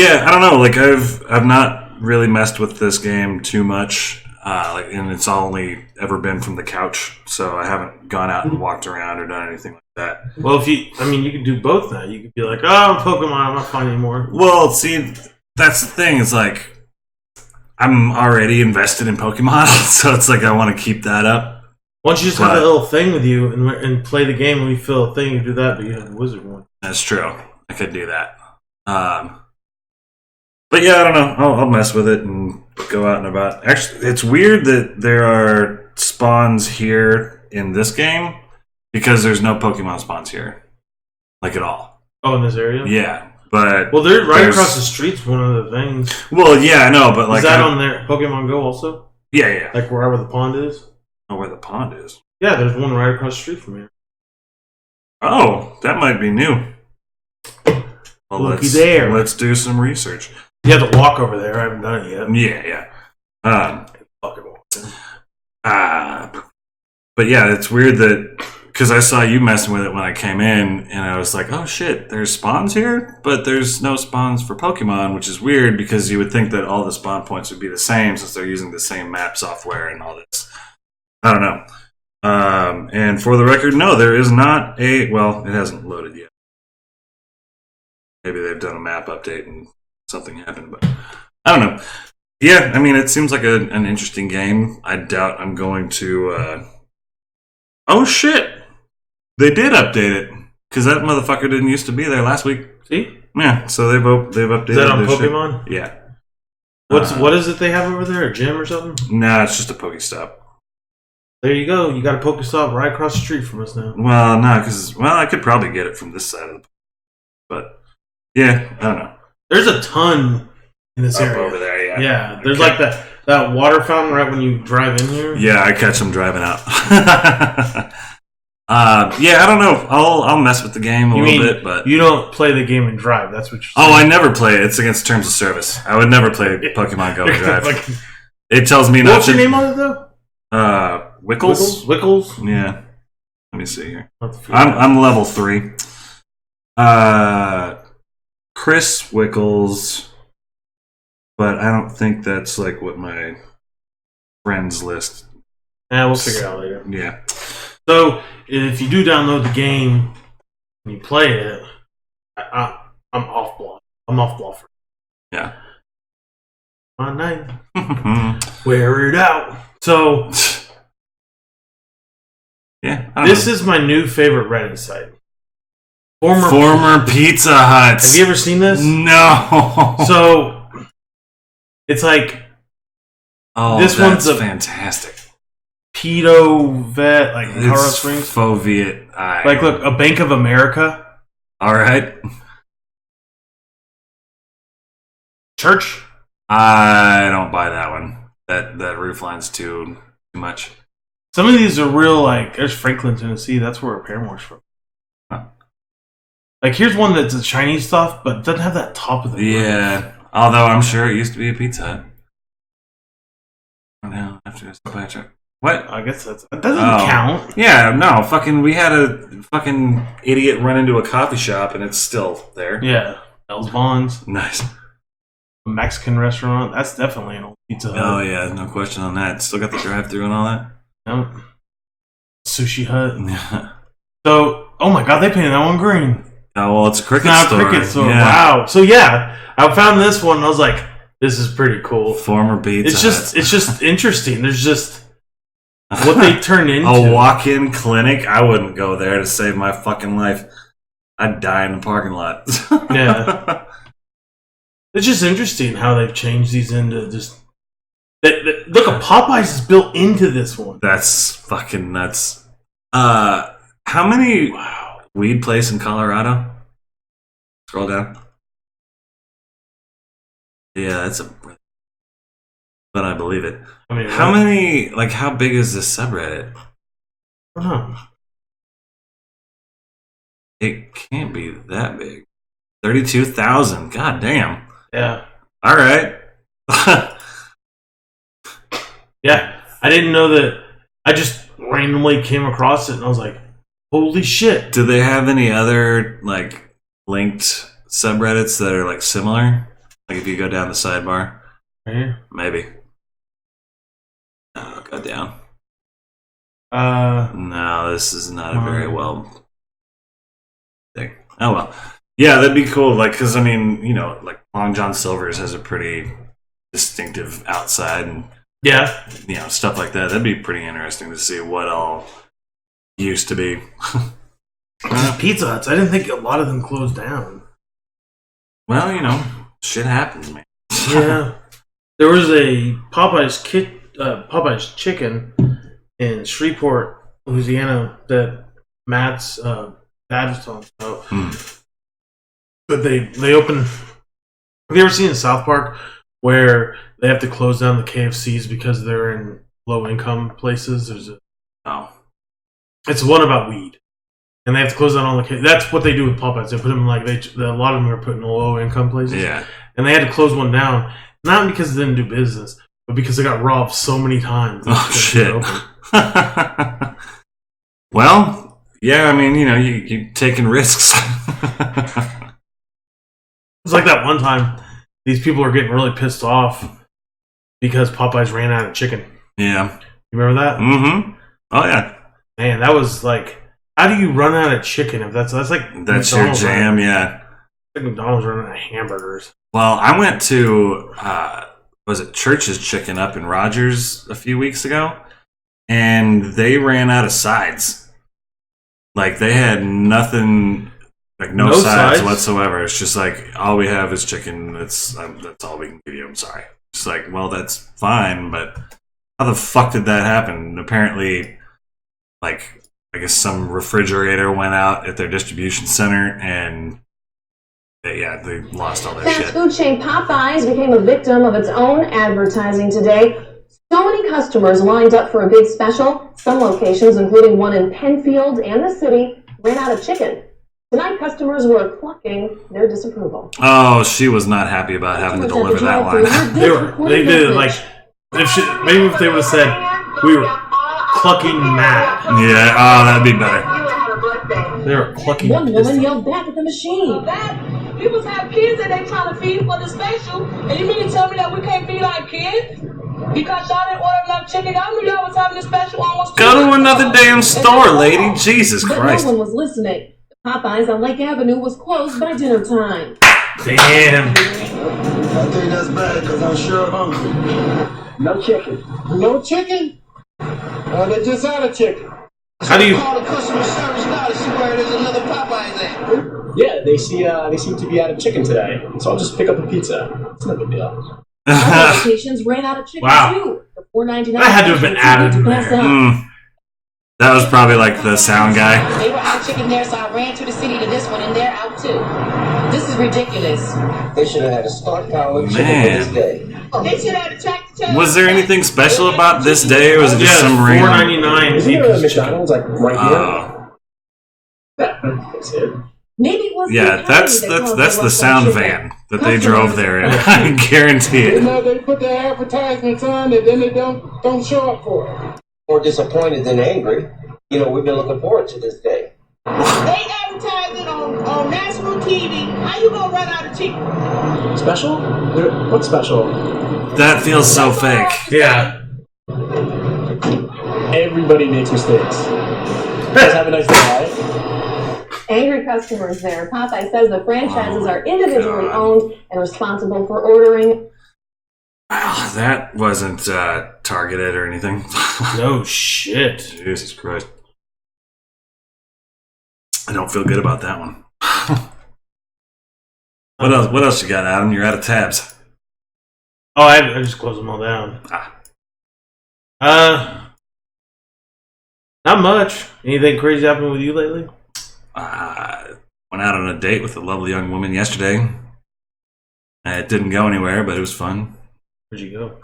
don't know. Like I've not really messed with this game too much. And it's only ever been from the couch, so I haven't gone out and walked around or done anything like that. Well, you could do both now. You could be like, oh, Pokemon, I'm not fun anymore. Well, see, that's the thing. It's like I'm already invested in Pokemon, so it's like I want to keep that up. Why don't you just have that little thing with you and play the game when you fill a thing? You do that, but you have the wizard one. That's true. I could do that. But yeah, I don't know. I'll mess with it and go out and about. Actually, it's weird that there are spawns here in this game because there's no Pokemon spawns here, like at all. Oh, in this area? Yeah, but they're right across the street's one of the things. Well, yeah, I know, but like is that on there? Pokemon Go also? Yeah. Like wherever the pond is. Oh, where the pond is? Yeah, there's one right across the street from here. Oh, that might be new. Well, let's do some research. You have to walk over there. I haven't done it yet. Yeah. But yeah, it's weird that because I saw you messing with it when I came in, and I was like, "Oh shit, there's spawns here," but there's no spawns for Pokemon, which is weird because you would think that all the spawn points would be the same since they're using the same map software and all this. I don't know. And for the record, no, there is not a. Well, it hasn't loaded yet. Maybe they've done a map update and something happened, but I don't know. Yeah, I mean, it seems like an interesting game. I doubt I'm going to. Oh shit! They did update it because that motherfucker didn't used to be there last week. See? Yeah, so they've updated. Is that on Pokemon? Shit. Yeah. What is it they have over there? A gym or something? Nah, it's just a Pokestop. There you go. You got a Pokestop right across the street from us now. Well, no, because I could probably get it from this side of the. But yeah, I don't know. There's a ton in this area over there. Yeah. Yeah, there's like that water fountain right when you drive in here. Yeah, I catch them driving out. Yeah, I don't know. I'll mess with the game a little bit, but you don't play the game and drive. That's what you're saying. Oh, I never play it. It's against terms of service. I would never play Pokemon Go and drive. It tells me not. What's your name on it though? Wickles. Wickles. Yeah. Let me see here. I'm level 3. Chris Wickles, but I don't think that's like what my friends list. Yeah, we'll figure it out later. Yeah. So if you do download the game and you play it, I'm off block. I'm off bluffer. Yeah. On night. Wear it out. So yeah, this is my new favorite Reddit site. Former Pizza Huts. Have you ever seen this? No. So it's like this one's fantastic. Pedo vet, like Colorado Springs. Faux Viet. Like, look, a Bank of America. All right. Church. I don't buy that one. That roof line's too much. Some of these are real, like, there's Franklin, Tennessee. That's where Paramore's from. Huh. Like, here's one that's a Chinese stuff, but it doesn't have that top of the Yeah. Although I'm sure it used to be a Pizza Hut. Oh, no. After this, buy a truck. What? I guess that doesn't count. Yeah, no. We had a fucking idiot run into a coffee shop, and it's still there. Yeah. El's Bonds. Nice. A Mexican restaurant. That's definitely an old Pizza Hut. Oh, yeah. No question on that. Still got the drive-thru and all that? Yep. Sushi Hut. Yeah. So, oh my god, they painted that one green. Oh, well, it's a cricket store. It's not a cricket store. Yeah. Wow. So, yeah, I found this one, and I was like, this is pretty cool. Former Pizza Hut. It's just interesting. There's just... what they turned into. A walk-in clinic? I wouldn't go there to save my fucking life. I'd die in the parking lot. Yeah. It's just interesting how they've changed these into just... look, a Popeyes is built into this one. That's fucking nuts. How many weed place in Colorado? Scroll down. Yeah, that's a... But I believe it. I mean, how many, like, how big is this subreddit? It can't be that big. 32,000. God damn. Yeah. All right. Yeah. I didn't know that. I just randomly came across it and I was like, holy shit. Do they have any other, like, linked subreddits that are, like, similar? Like, if you go down the sidebar? Right here? Maybe. Oh, go down. No, this is not a very well thing. Oh, well. Yeah, that'd be cool. Like, because, I mean, you know, like, Long John Silver's has a pretty distinctive outside and, yeah, you know, stuff like that. That'd be pretty interesting to see what all used to be. Pizza Huts. I didn't think a lot of them closed down. Well, you know, shit happens, man. Yeah. There was a Popeyes chicken in Shreveport, Louisiana that Matt's dad was talking about. But they opened... Have you ever seen in South Park where they have to close down the KFCs because they're in low-income places? It's one about weed. And they have to close down all the... That's what they do with Popeyes. They put them like... a lot of them are put in low-income places. Yeah. And they had to close one down. Not because they didn't do business, but because they got robbed so many times. Oh, shit. Well, yeah, I mean, you know, you're taking risks. It's like that one time these people are getting really pissed off because Popeyes ran out of chicken. Yeah. You remember that? Mm-hmm. Oh, yeah. Man, that was like, how do you run out of chicken if that's like... That's McDonald's your jam, yeah. Like McDonald's running out of hamburgers. Well, I went to, was it Church's Chicken up in Rogers a few weeks ago, and they ran out of sides. Like, they had nothing... Like, no sides whatsoever. It's just like, all we have is chicken. That's all we can give you. I'm sorry. It's like, well, that's fine, but how the fuck did that happen? Apparently, like, I guess some refrigerator went out at their distribution center, and they lost all their shit. Fast food chain Popeyes became a victim of its own advertising today. So many customers lined up for a big special. Some locations, including one in Penfield and the city, ran out of chicken. Tonight, customers were clucking their disapproval. Oh, she was not happy about having to deliver that line. They did it like, maybe if they would have said, we were clucking mad. Yeah, oh, that'd be better. They were clucking. One woman yelled back at the machine. People have kids that they trying to feed for the special, and you mean to tell me that we can't feed our kids? Because y'all didn't order enough chicken. I knew y'all was having a special almost. Go to another damn store, lady. Jesus Christ. But no one was listening. Popeyes on Lake Avenue was closed by dinner time. Damn. I think that's bad because I'm sure hungry. No chicken. No chicken? They just had a chicken. How do you call the customer service now to see where there's another Popeyes at? Yeah, they seem to be out of chicken today, so I'll just pick up a pizza. It's no big deal. Other locations ran out of chicken too. The $4.99. That had to have been added in there. That was probably like the sound guy. They were out chicken there, so I ran to the city to this one, and they're out too. This is ridiculous. They should have had a start power chicken this day. They should have had a tractor Was there anything special about this day, or was it just some random? $4.99. Isn't there a McDonald's like right here? That's it. Maybe it was. Yeah, that's the sound van that they drove there in. I guarantee it. You know, they put their advertisements on and then they don't show up for it. More disappointed than angry. You know, we've been looking forward to this day. They advertise it on national TV. How you gonna run out of chicken? Special? What's special? That feels so fake. Yeah. Everybody makes mistakes. You guys have a nice day, right? Angry customers there. Popeye says the franchises are individually owned and responsible for ordering. Wow, that wasn't targeted or anything. No shit. Jesus Christ. I don't feel good about that one. What else you got, Adam? You're out of tabs. Oh, I just closed them all down. Not much. Anything crazy happened with you lately? Went out on a date with a lovely young woman yesterday. It didn't go anywhere, but it was fun. Where'd you go?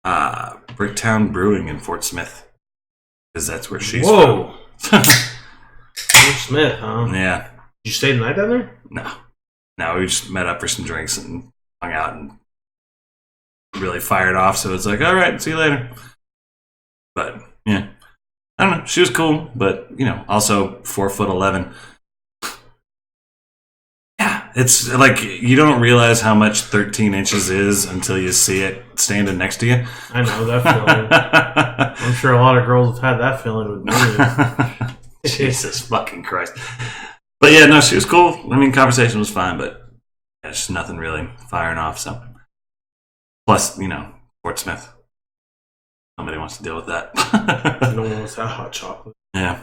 Bricktown Brewing in Fort Smith. Because that's where she's from. Fort Smith, huh? Yeah. Did you stay the night down there? No, we just met up for some drinks and hung out and really fired off, so it's like, all right, see you later. But, yeah. I don't know. She was cool, but, also 4'11". Yeah, it's like you don't realize how much 13 inches is until you see it standing next to you. I know that feeling. I'm sure a lot of girls have had that feeling with me. Jesus fucking Christ. But yeah, no, she was cool. I mean, conversation was fine, but yeah, just nothing really firing off, so. Plus, Fort Smith. Nobody wants to deal with that. No one wants that hot chocolate. Yeah.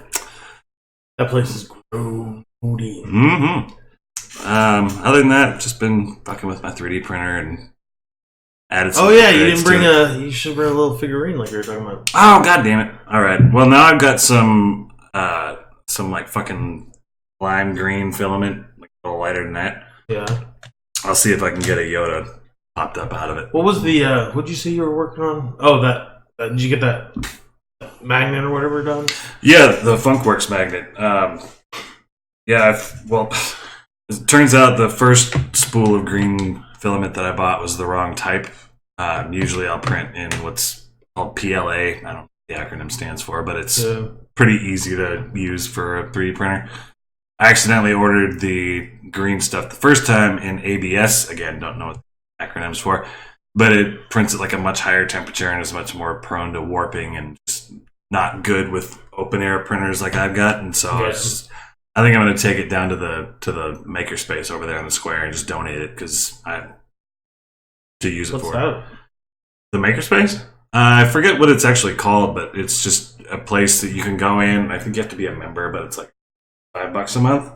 That place is grody. Mm-hmm. Other than that, just been fucking with my 3D printer and added some. Oh yeah, you didn't bring you should bring a little figurine like you were talking about. Oh god damn it. Alright. Well now I've got some like fucking lime green filament, like a little lighter than that. Yeah. I'll see if I can get a Yoda popped up out of it. What was the what'd you say you were working on? Oh, did you get that magnet or whatever done? Yeah, the Funkworks magnet. It turns out the first spool of green filament that I bought was the wrong type. Usually I'll print in what's called PLA. I don't know what the acronym stands for, but it's pretty easy to use for a 3D printer. I accidentally ordered the green stuff the first time in ABS. Again, don't know what the acronym's for. But it prints at like a much higher temperature and is much more prone to warping and just not good with open air printers like I've got. And so I think I'm going to take it down to the makerspace over there on the square and just donate it because I to use it for. What's that? The makerspace? I forget what it's actually called, but it's just a place that you can go in. I think you have to be a member, but it's like $5 a month.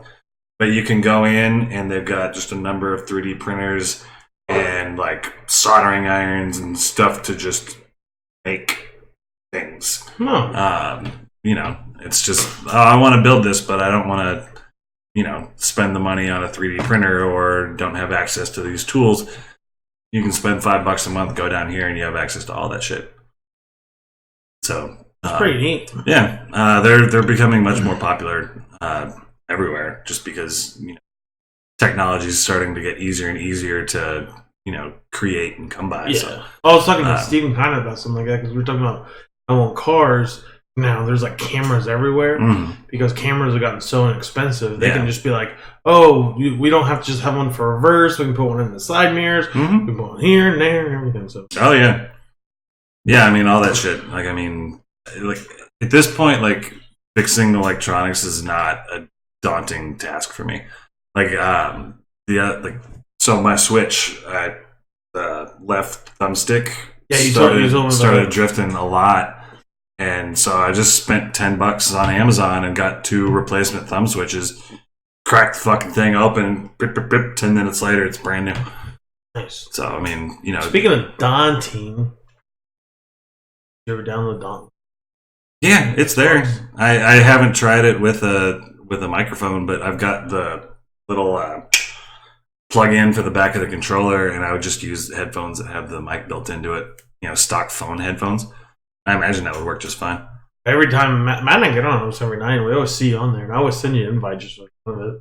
But you can go in and they've got just a number of 3D printers and like soldering irons and stuff to just make things. It's just, I want to build this, but I don't want to, spend the money on a 3D printer or don't have access to these tools. You can spend $5 a month, go down here, and you have access to all that shit. So it's pretty neat. Yeah, they're becoming much more popular everywhere, just because technology is starting to get easier and easier to create and come by. Yeah. So, I was talking to Stephen kind of about something like that because we were talking about cars. Now there's like cameras everywhere because cameras have gotten so inexpensive. They can just be like, oh, we don't have to just have one for reverse. We can put one in the side mirrors. We can put one here and there and everything. So oh yeah. I mean all that shit. Like at this point, like fixing electronics is not a daunting task for me. So my Switch, the left thumbstick started drifting a lot. And so I just spent $10 on Amazon and got 2 replacement thumb switches. Cracked the fucking thing open. 10 minutes later, it's brand new. Nice. So I mean, Speaking of daunting, you ever download Daunting? Yeah, it's there. I haven't tried it with a microphone, but I've got the little plug-in for the back of the controller, and I would just use headphones that have the mic built into it. stock phone headphones. I imagine that would work just fine. Every time Matt and I get on almost every night, we always see you on there, and I always send you an invite just for fun of it.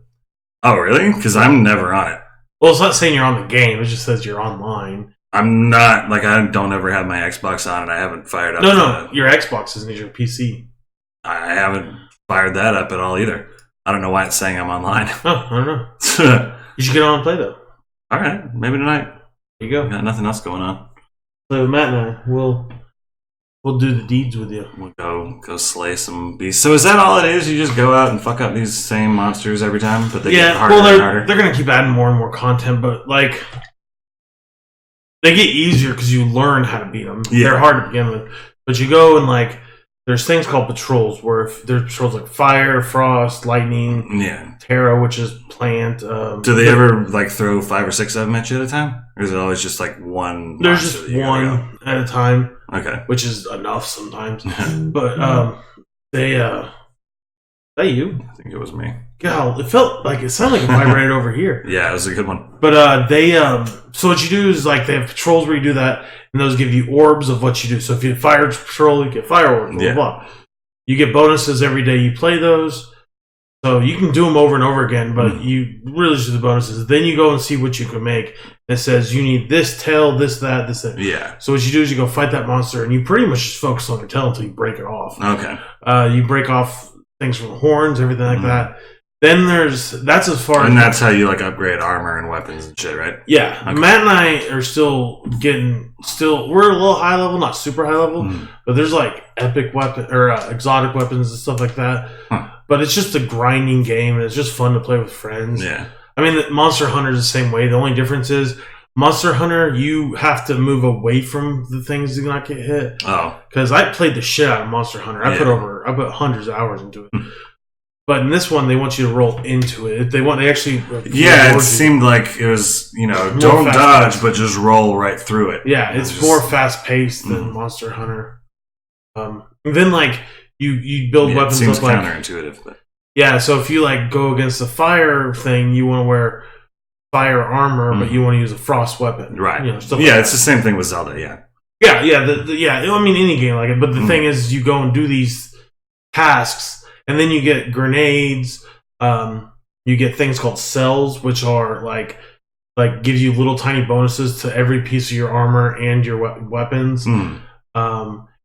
Oh, really? Because I'm never on it. Well, it's not saying you're on the game; it just says you're online. I'm not I don't ever have my Xbox on, and I haven't fired up. No, your Xbox isn't your PC. I haven't fired that up at all either. I don't know why it's saying I'm online. Oh, I don't know. You should get on and play though. All right, maybe tonight. There you go. Got nothing else going on. Play with Matt and I. We'll do the deeds with you. We'll go slay some beasts. So is that all it is? You just go out and fuck up these same monsters every time, but they get harder and harder? They're going to keep adding more and more content, but like they get easier because you learn how to beat them. Yeah. They're hard to begin with, but you go and like there's things called patrols where if there's patrols like fire, frost, lightning, terra, which is plant. Do they ever like throw 5 or 6 of them at you at a time, or is it always just like one? There's just one at a time. Okay, which is enough sometimes. But they is that you? I think it was me. God, it sounded like it vibrated over here. Yeah, it was a good one. But they so what you do is like they have patrols where you do that, and those give you orbs of what you do. So if you fire patrol, you get fire orbs. Blah, blah. You get bonuses every day you play those. So you can do them over and over again, but you really just do the bonuses. Then you go and see what you can make. It says you need this tail, this, that, this, that. Yeah. So what you do is you go fight that monster, and you pretty much just focus on your tail until you break it off. Okay. You break off things from the horns, everything like that. Then that's as far and that's how you like upgrade armor and weapons and shit, right? Yeah. Okay. Matt and I are still we're a little high level, not super high level, but there's like epic weapon or exotic weapons and stuff like that. But it's just a grinding game, and it's just fun to play with friends. Yeah. I mean, Monster Hunter is the same way. The only difference is Monster Hunter, you have to move away from the things to not get hit. Oh. Because I played the shit out of Monster Hunter. I put hundreds of hours into it. But in this one, they want you to roll into it. They actually... it seemed like it was, don't dodge, but just roll right through it. Yeah, it's more fast-paced than Monster Hunter. Then, like, you build weapons it seems up like... counterintuitive, but... Yeah, so if you, like, go against the fire thing, you want to wear fire armor, but you want to use a frost weapon. Right. Stuff it's the same thing with Zelda, yeah. Yeah. I mean, any game like it. But the thing is, you go and do these tasks... And then you get grenades. You get things called cells, which are like give you little tiny bonuses to every piece of your armor and your weapons. And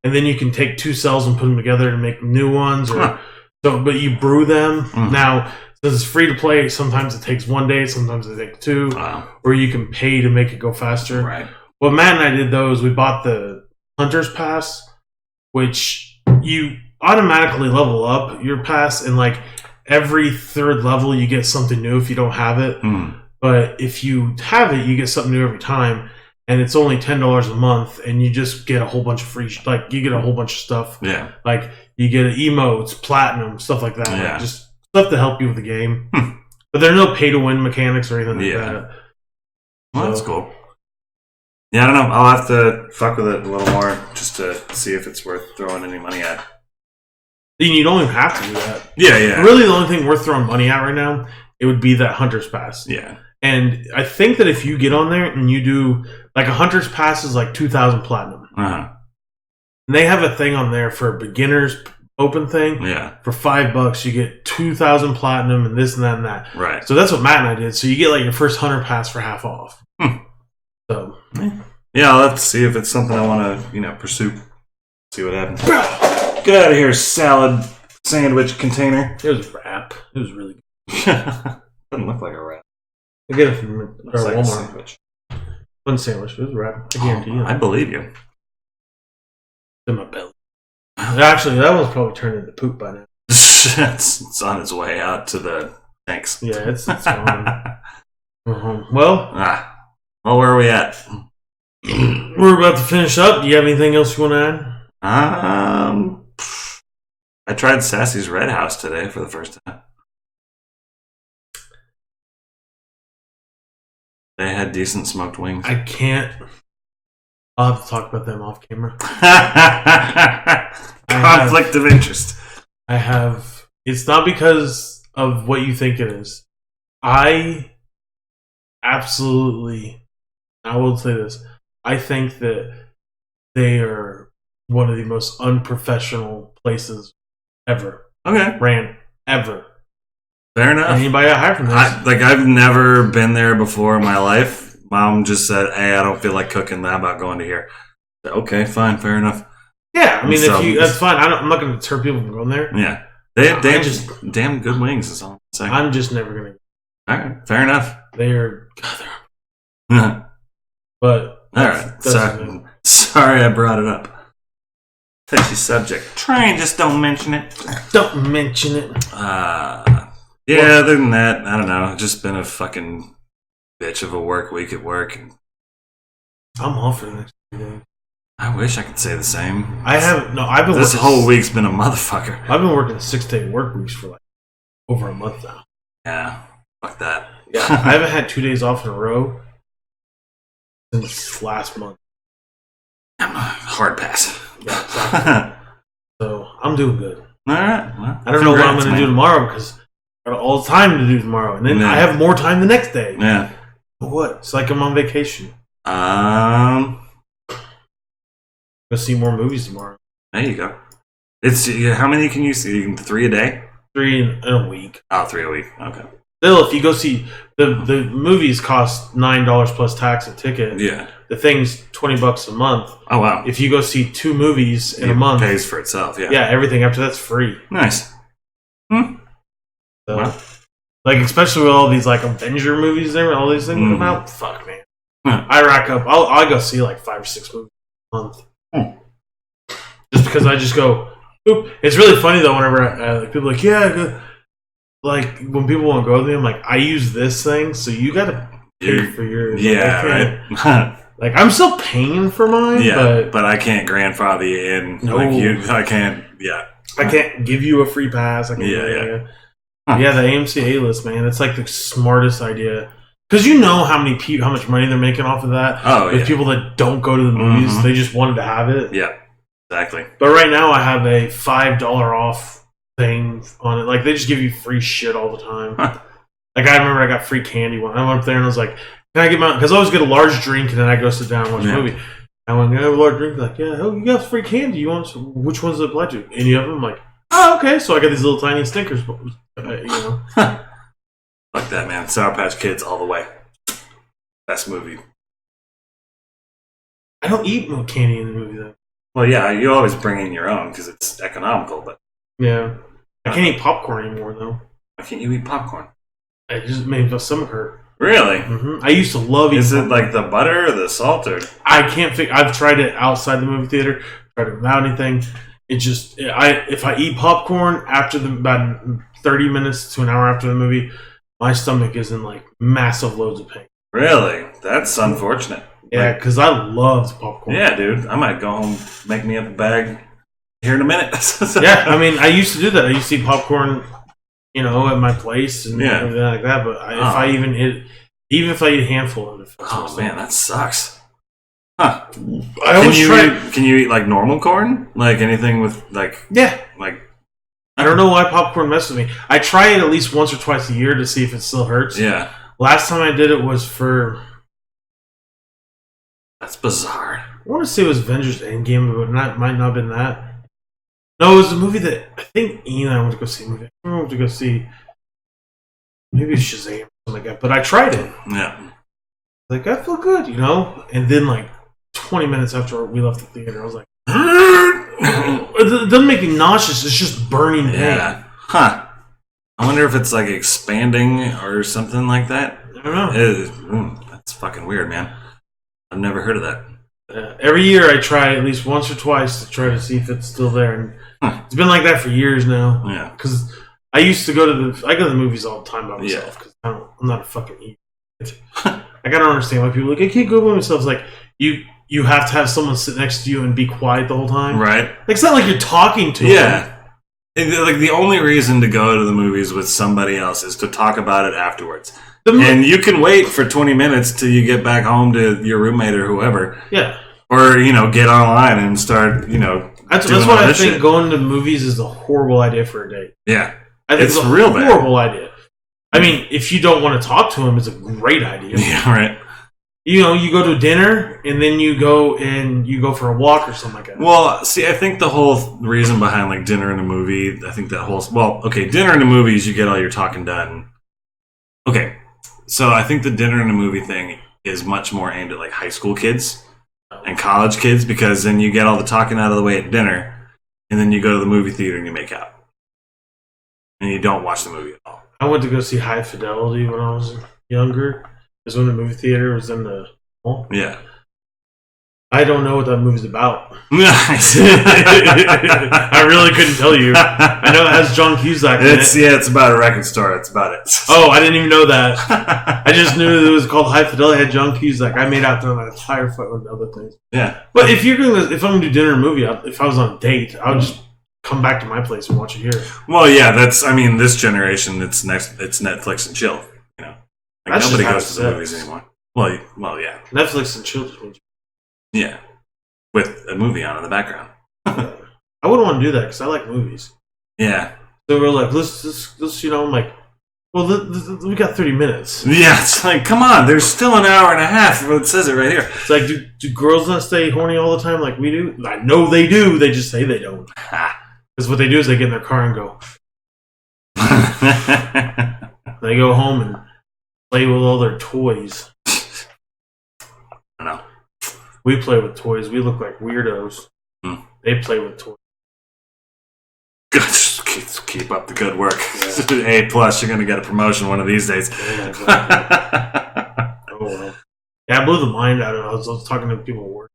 then you can take 2 cells and put them together to make new ones. But you brew them. Now, since it's free to play, sometimes it takes 1 day, sometimes it takes 2. Or you can pay to make it go faster. Right. Well, Matt and I did those. We bought the Hunter's Pass, which you automatically level up your pass, and like every 3rd level you get something new if you don't have it. But if you have it, you get something new every time, and it's only $10 a month, and you just get a whole bunch of free you get a whole bunch of stuff. Yeah, like you get emotes, platinum, stuff like that. Yeah, like just stuff to help you with the game. But there are no pay to win mechanics or anything like that. Well, that's cool. Yeah, I don't know. I'll have to fuck with it a little more just to see if it's worth throwing any money at. You don't even have to do that. Yeah. Really, the only thing worth throwing money at right now, it would be that Hunter's Pass. Yeah. And I think that if you get on there and you do, like, a Hunter's Pass is like 2,000 platinum. And they have a thing on there for beginners open thing. Yeah. For $5, you get 2,000 platinum and this and that and that. Right. So that's what Matt and I did. So you get, like, your first Hunter Pass for half off. So. Yeah, I'll have to see if it's something I want to, pursue. See what happens. Get out of here, salad sandwich container. It was a wrap. It was really good. Doesn't look like a wrap. I get it from Looks like Walmart. a sandwich. One sandwich. It was a wrap. I guarantee you. I believe you. It's in my belly. Actually, that one's probably turned into poop by now. It's on its way out to the tanks. Yeah, it's gone. Well, where are we at? We're about to finish up. Do you have anything else you want to add? I tried Sassy's Red House today for the first time. They had decent smoked wings. I can't. I'll have to talk about them off camera. Conflict of interest. I have. It's not because of what you think it is. I absolutely. I will say this. I think that they are one of the most unprofessional places ever. Okay. Ran ever. Fair enough. Anybody got hired from this? I've never been there before in my life. Mom just said, "Hey, I don't feel like cooking. How about going to here?" Okay, fine, fair enough. Yeah, I mean, that's fine. I'm not going to deter people from going there. Yeah, they have damn good wings. Is all I'm saying. I'm just never going to. All right, fair enough. They're but all right. Sorry, I brought it up. Touchy subject. Try and just don't mention it. Don't mention it. Yeah. Other than that, I don't know. It's just been a fucking bitch of a work week at work. I'm off for the next 3 days. I wish I could say the same. I've been. This whole week's been a motherfucker. I've been working 6-day work weeks for like over a month now. Yeah, fuck that. Yeah, I haven't had 2 days off in a row since last month. Hard pass. Yeah, exactly. So I'm doing good. All right. Well, I don't know what I'm going to do tomorrow because I got all the time to do tomorrow, and then I have more time the next day. Yeah. But what? It's like I'm on vacation. Go see more movies tomorrow. There you go. It's how many can you see? 3 a day? 3 in a week. Oh, 3 a week. Okay. Still, if you go see the movies cost $9 plus tax and ticket. Yeah. The thing's $20 a month. Oh wow. If you go see 2 movies in a month, it pays for itself. Yeah. Yeah, everything after that's free. Nice. So, like especially with all these like Avenger movies and all these things come out. Fuck man. I rack up. I'll go see like 5 or 6 movies a month. Just because I just go. Oop. It's really funny though. Whenever like, people are like, yeah, like when people want to go with me, I'm like, I use this thing, so you got to pay for yours. Yeah, right. Like I'm still paying for mine. Yeah, but I can't grandfather you in. No, I can't. Yeah, I can't give you a free pass. I can't, yeah, the AMC A-list, man. It's like the smartest idea. Because you know how much money they're making off of that. Oh, with people that don't go to the movies, they just wanted to have it. Yeah, exactly. But right now, I have a $5 off thing on it. Like they just give you free shit all the time. Like I remember I got free candy one. I went up there and I was like, "Can I get my?" Because I always get a large drink and then I go sit down and watch a movie. I went, "Can I have a large drink?" Like, yeah, oh, you got free candy. You want some? Which ones does it apply to? Any of them? I'm like, oh, okay. So I got these little tiny stickers, you know. Fuck that, man. Sour Patch Kids all the way. Best movie. I don't eat no candy in the movie though. Well, yeah, you always bring in your own because it's economical, but yeah, I can't eat popcorn anymore though. Why can't you eat popcorn? It just made my stomach hurt. Really? I used to love eating. Is it popcorn. like the butter or the salt or? I can't figure. I've tried it outside the movie theater. Tried it without anything. It just if I eat popcorn after about 30 minutes to an hour after the movie, my stomach is in like massive loads of pain. Really? That's unfortunate. Yeah, because I love popcorn. Yeah, dude. I might go home, make me up a bag here in a minute. Yeah, I mean, I used to do that. I used to eat popcorn, you know, at my place and everything like that. But even if I eat a handful of it. Oh, man, that sucks. Huh. I always try. Can you eat like normal corn? Like anything with like. Yeah. Like. I don't know why popcorn messes with me. I try it at least once or twice a year to see if it still hurts. Yeah. Last time I did it was for. That's bizarre. I want to say it was Avengers Endgame, but might not have been that. No, it was a movie that I think Ian and I went to go see. I went to go see. Maybe it's Shazam or something like that. But I tried it. Yeah. Like, I feel good, you know? And then, like, 20 minutes after we left the theater, I was like, it doesn't make me nauseous. It's just burning pain. Yeah. Huh. I wonder if it's, like, expanding or something like that. I don't know. That's fucking weird, man. I've never heard of that. Every year I try at least once or twice to try to see if it's still there. And it's been like that for years now. Yeah. Because I used to go to the movies all the time by myself because I'm not a fucking idiot. I gotta understand why people are like, I can't go by myself. It's like you have to have someone sit next to you and be quiet the whole time. Right. Like, it's not like you're talking to them. Like the only reason to go to the movies with somebody else is to talk about it afterwards. And you can wait for 20 minutes till you get back home to your roommate or whoever. Yeah. Or, get online and start, That's why I think going to movies is a horrible idea for a date. Yeah. I think it's a horrible idea. I mean, if you don't want to talk to him, it's a great idea. Yeah, right. You go to dinner and then you go for a walk or something like that. Well, see, I think the whole reason behind like dinner and a movie, I think dinner and a movies, you get all your talking done. Okay, so I think the dinner and a movie thing is much more aimed at like high school kids and college kids because then you get all the talking out of the way at dinner and then you go to the movie theater and you make out. And you don't watch the movie at all. I went to go see High Fidelity when I was younger. Is when the movie theater was in the mall. Yeah. I don't know what that movie's about. I really couldn't tell you. I know it has John Cusack in it. Yeah, it's about a record store. It's about it. Oh, I didn't even know that. I just knew it was called High Fidelity. It had John Cusack. I made out to my entire fight with other things. Yeah. But if I'm going to do dinner and movie, if I was on a date, I would just come back to my place and watch it here. Well, yeah, this generation, it's Netflix and chill. Like nobody goes to the movies anymore. Well, yeah. Netflix and chill. Yeah, with a movie on in the background. I wouldn't want to do that because I like movies. Yeah. So we're like, let's I'm like, well, we got 30 minutes. Yeah, it's like, come on, there's still an hour and a half. It says it right here. It's like, do girls not stay horny all the time like we do? I know they do. They just say they don't. Because what they do is they get in their car and go. They go home and play with all their toys. I know. We play with toys. We look like weirdos. They play with toys. Keep up the good work. Yeah. A+, you're going to get a promotion one of these days. Yeah, well. Yeah, I blew the mind out of it. I was talking to people at work.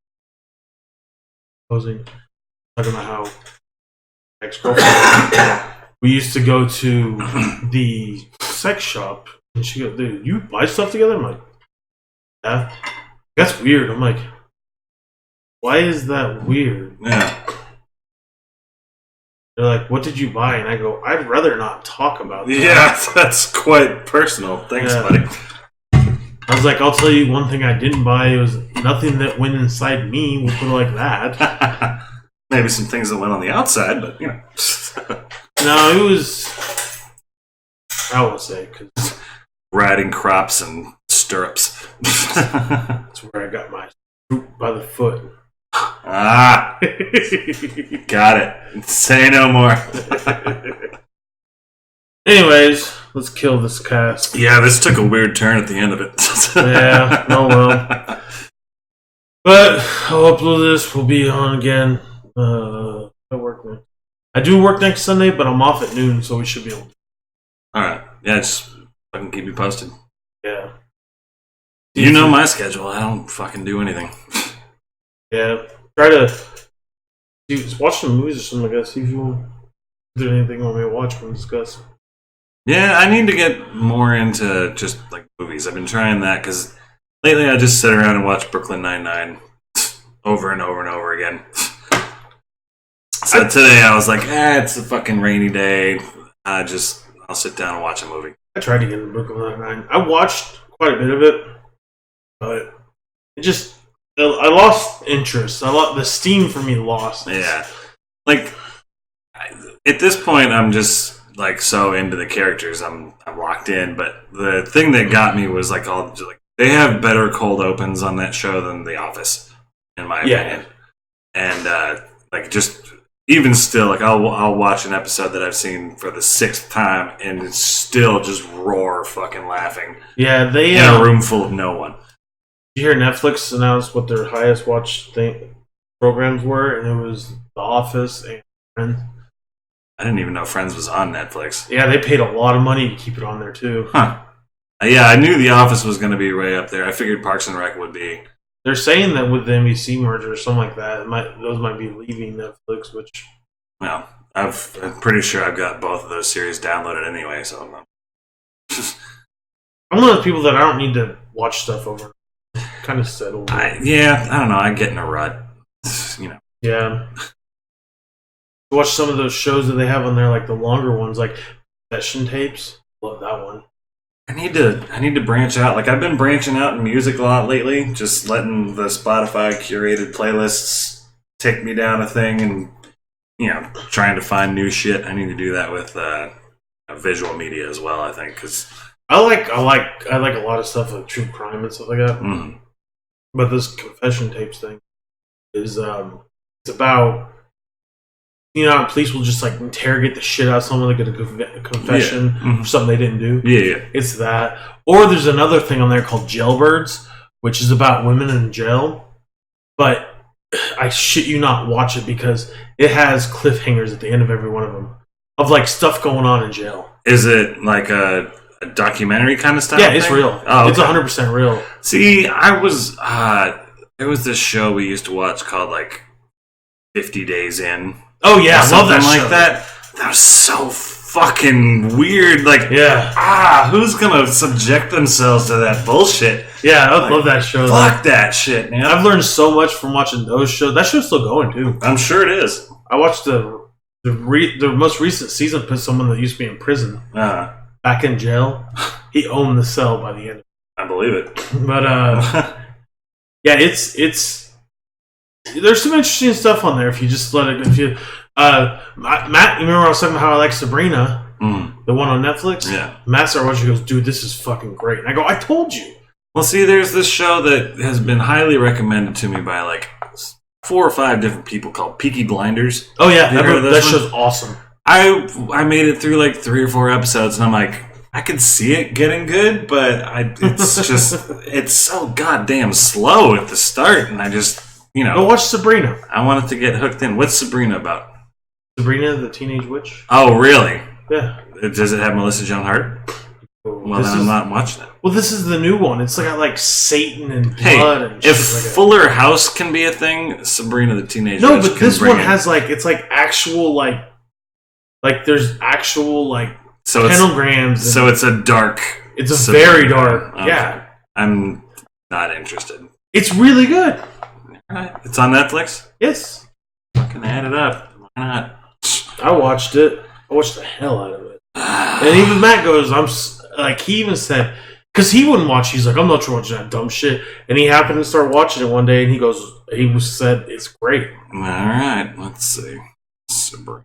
Talking about how ex-girlfriend. We used to go to the sex shop. And she goes, dude, you buy stuff together? I'm like, yeah. That's weird. I'm like, why is that weird? Yeah. They're like, what did you buy? And I go, I'd rather not talk about that. Yeah, that's quite personal. Thanks, buddy. I was like, I'll tell you one thing I didn't buy. It was nothing that went inside me. We'll put it like that. Maybe some things that went on the outside, but, No, it was... I won't say, because... Riding crops and stirrups. That's where I got my fruit by the foot. Ah! Got it. Say no more. Anyways, let's kill this cast. Yeah, this took a weird turn at the end of it. Yeah, oh well. But I'll upload this. We'll be on again. I do work next Sunday, but I'm off at noon, so we should be able to. Alright. Yeah, just fucking keep you posted. Yeah. You know my schedule. I don't fucking do anything. Yeah. Try to watch some movies or something like that. See if there's anything you want me to watch and discuss. Yeah, I need to get more into just like movies. I've been trying that because lately I just sit around and watch Brooklyn Nine-Nine over and over and over again. So today I was like, it's a fucking rainy day. I'll sit down and watch a movie. I tried to get into Brooklyn Nine-Nine. I watched quite a bit of it, but I lost interest. The steam for me lost. Yeah. Like, at this point, I'm just, like, so into the characters. I'm locked in. But the thing that got me was, like, they have better cold opens on that show than The Office, in my opinion. And, just... Even still, like I'll watch an episode that I've seen for the 6th time and it's still just roar fucking laughing. Yeah, they in a room full of no one. Did you hear Netflix announce what their highest watched programs were? And it was The Office and Friends. I didn't even know Friends was on Netflix. Yeah, they paid a lot of money to keep it on there too. Huh. Yeah, I knew The Office was going to be way up there. I figured Parks and Rec would be. They're saying that with the NBC merger or something like that, those might be leaving Netflix, which... Well, I'm pretty sure I've got both of those series downloaded anyway, so... I'm one of those people that I don't need to watch stuff over. Kind of settled. I don't know. I get in a rut. Yeah. Watch some of those shows that they have on there, like the longer ones, like Session Tapes. Love that one. I need to branch out. Like, I've been branching out in music a lot lately, just letting the Spotify curated playlists take me down a thing and, trying to find new shit. I need to do that with visual media as well, I think, because... I like a lot of stuff like true crime and stuff like that. Mm. But this confession tapes thing is it's about, you know, police will just like interrogate the shit out of someone to get a confession for something they didn't do. Yeah. It's that. Or there's another thing on there called Jailbirds, which is about women in jail. But I shit you not, watch it because it has cliffhangers at the end of every one of them of like stuff going on in jail. Is it like a documentary kind of stuff? Yeah, it's real. Oh, okay. It's 100% real. See, there was this show we used to watch called like 50 Days In. Oh yeah, I love that like show. That was so fucking weird. Like, who's gonna subject themselves to that bullshit? Yeah, I love that show. Fuck that shit, man. I've learned so much from watching those shows. That show's still going too. I'm sure it is. I watched the most recent season. Put someone that used to be in prison back in jail. He owned the cell by the end. I believe it. But yeah, it's there's some interesting stuff on there if you just let it. If you Matt, you remember I was talking about how I like Sabrina, the one on Netflix? Yeah. Matt started watching. He goes, "Dude, this is fucking great." And I go, "I told you." Well, see, there's this show that has been highly recommended to me by like 4 or 5 different people called Peaky Blinders. Oh yeah, that show's awesome. I made it through like 3 or 4 episodes, and I'm like, I can see it getting good, but it's just it's so goddamn slow at the start, and I just, you know, go watch Sabrina. I wanted to get hooked in. What's Sabrina about? Sabrina the Teenage Witch. Oh, really? Yeah. Does it have Melissa Joan Hart? Well, then I'm not watching it. Well, this is the new one. It's like Satan and blood and shit. If Fuller House can be a thing, Sabrina the Teenage Witch. No, but this one has it's like actual like there's actual like pentagrams. So it's a dark. It's a very dark. Okay. Yeah. I'm not interested. It's really good. Alright. It's on Netflix? Yes. Fucking add it up. Why not? I watched it. I watched the hell out of it. And even Matt goes, he even said, because he wouldn't watch, he's like, I'm not watching that dumb shit. And he happened to start watching it one day, and he said, it's great. Alright, let's see. Sabrina.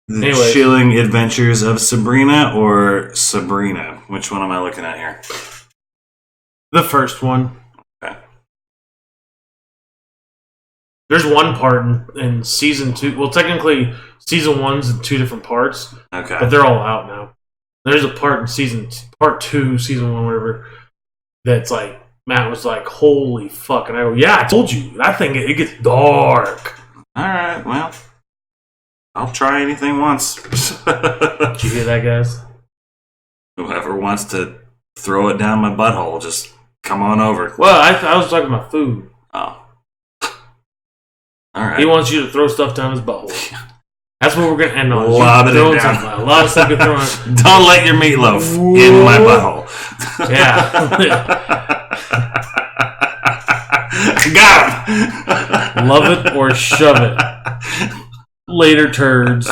Anyway. Chilling Adventures of Sabrina or Sabrina? Which one am I looking at here? The first one. Okay. There's one part in season 2. Well, technically, season 1's in 2 different parts. Okay. But they're all out now. There's a part in part 2, season 1, whatever, that's like, Matt was like, holy fuck. And I go, yeah, I told you. That thing, it gets dark. Alright, well, I'll try anything once. Did you hear that, guys? Whoever wants to throw it down my butthole, just come on over. Well, I was talking about food. Oh. Alright. He wants you to throw stuff down his butthole. That's what we're going to end on. Lob it down. A lot of stuff you're throwing. Don't let your meatloaf in my butthole. Yeah. Got him! Love it or shove it. Later, turds.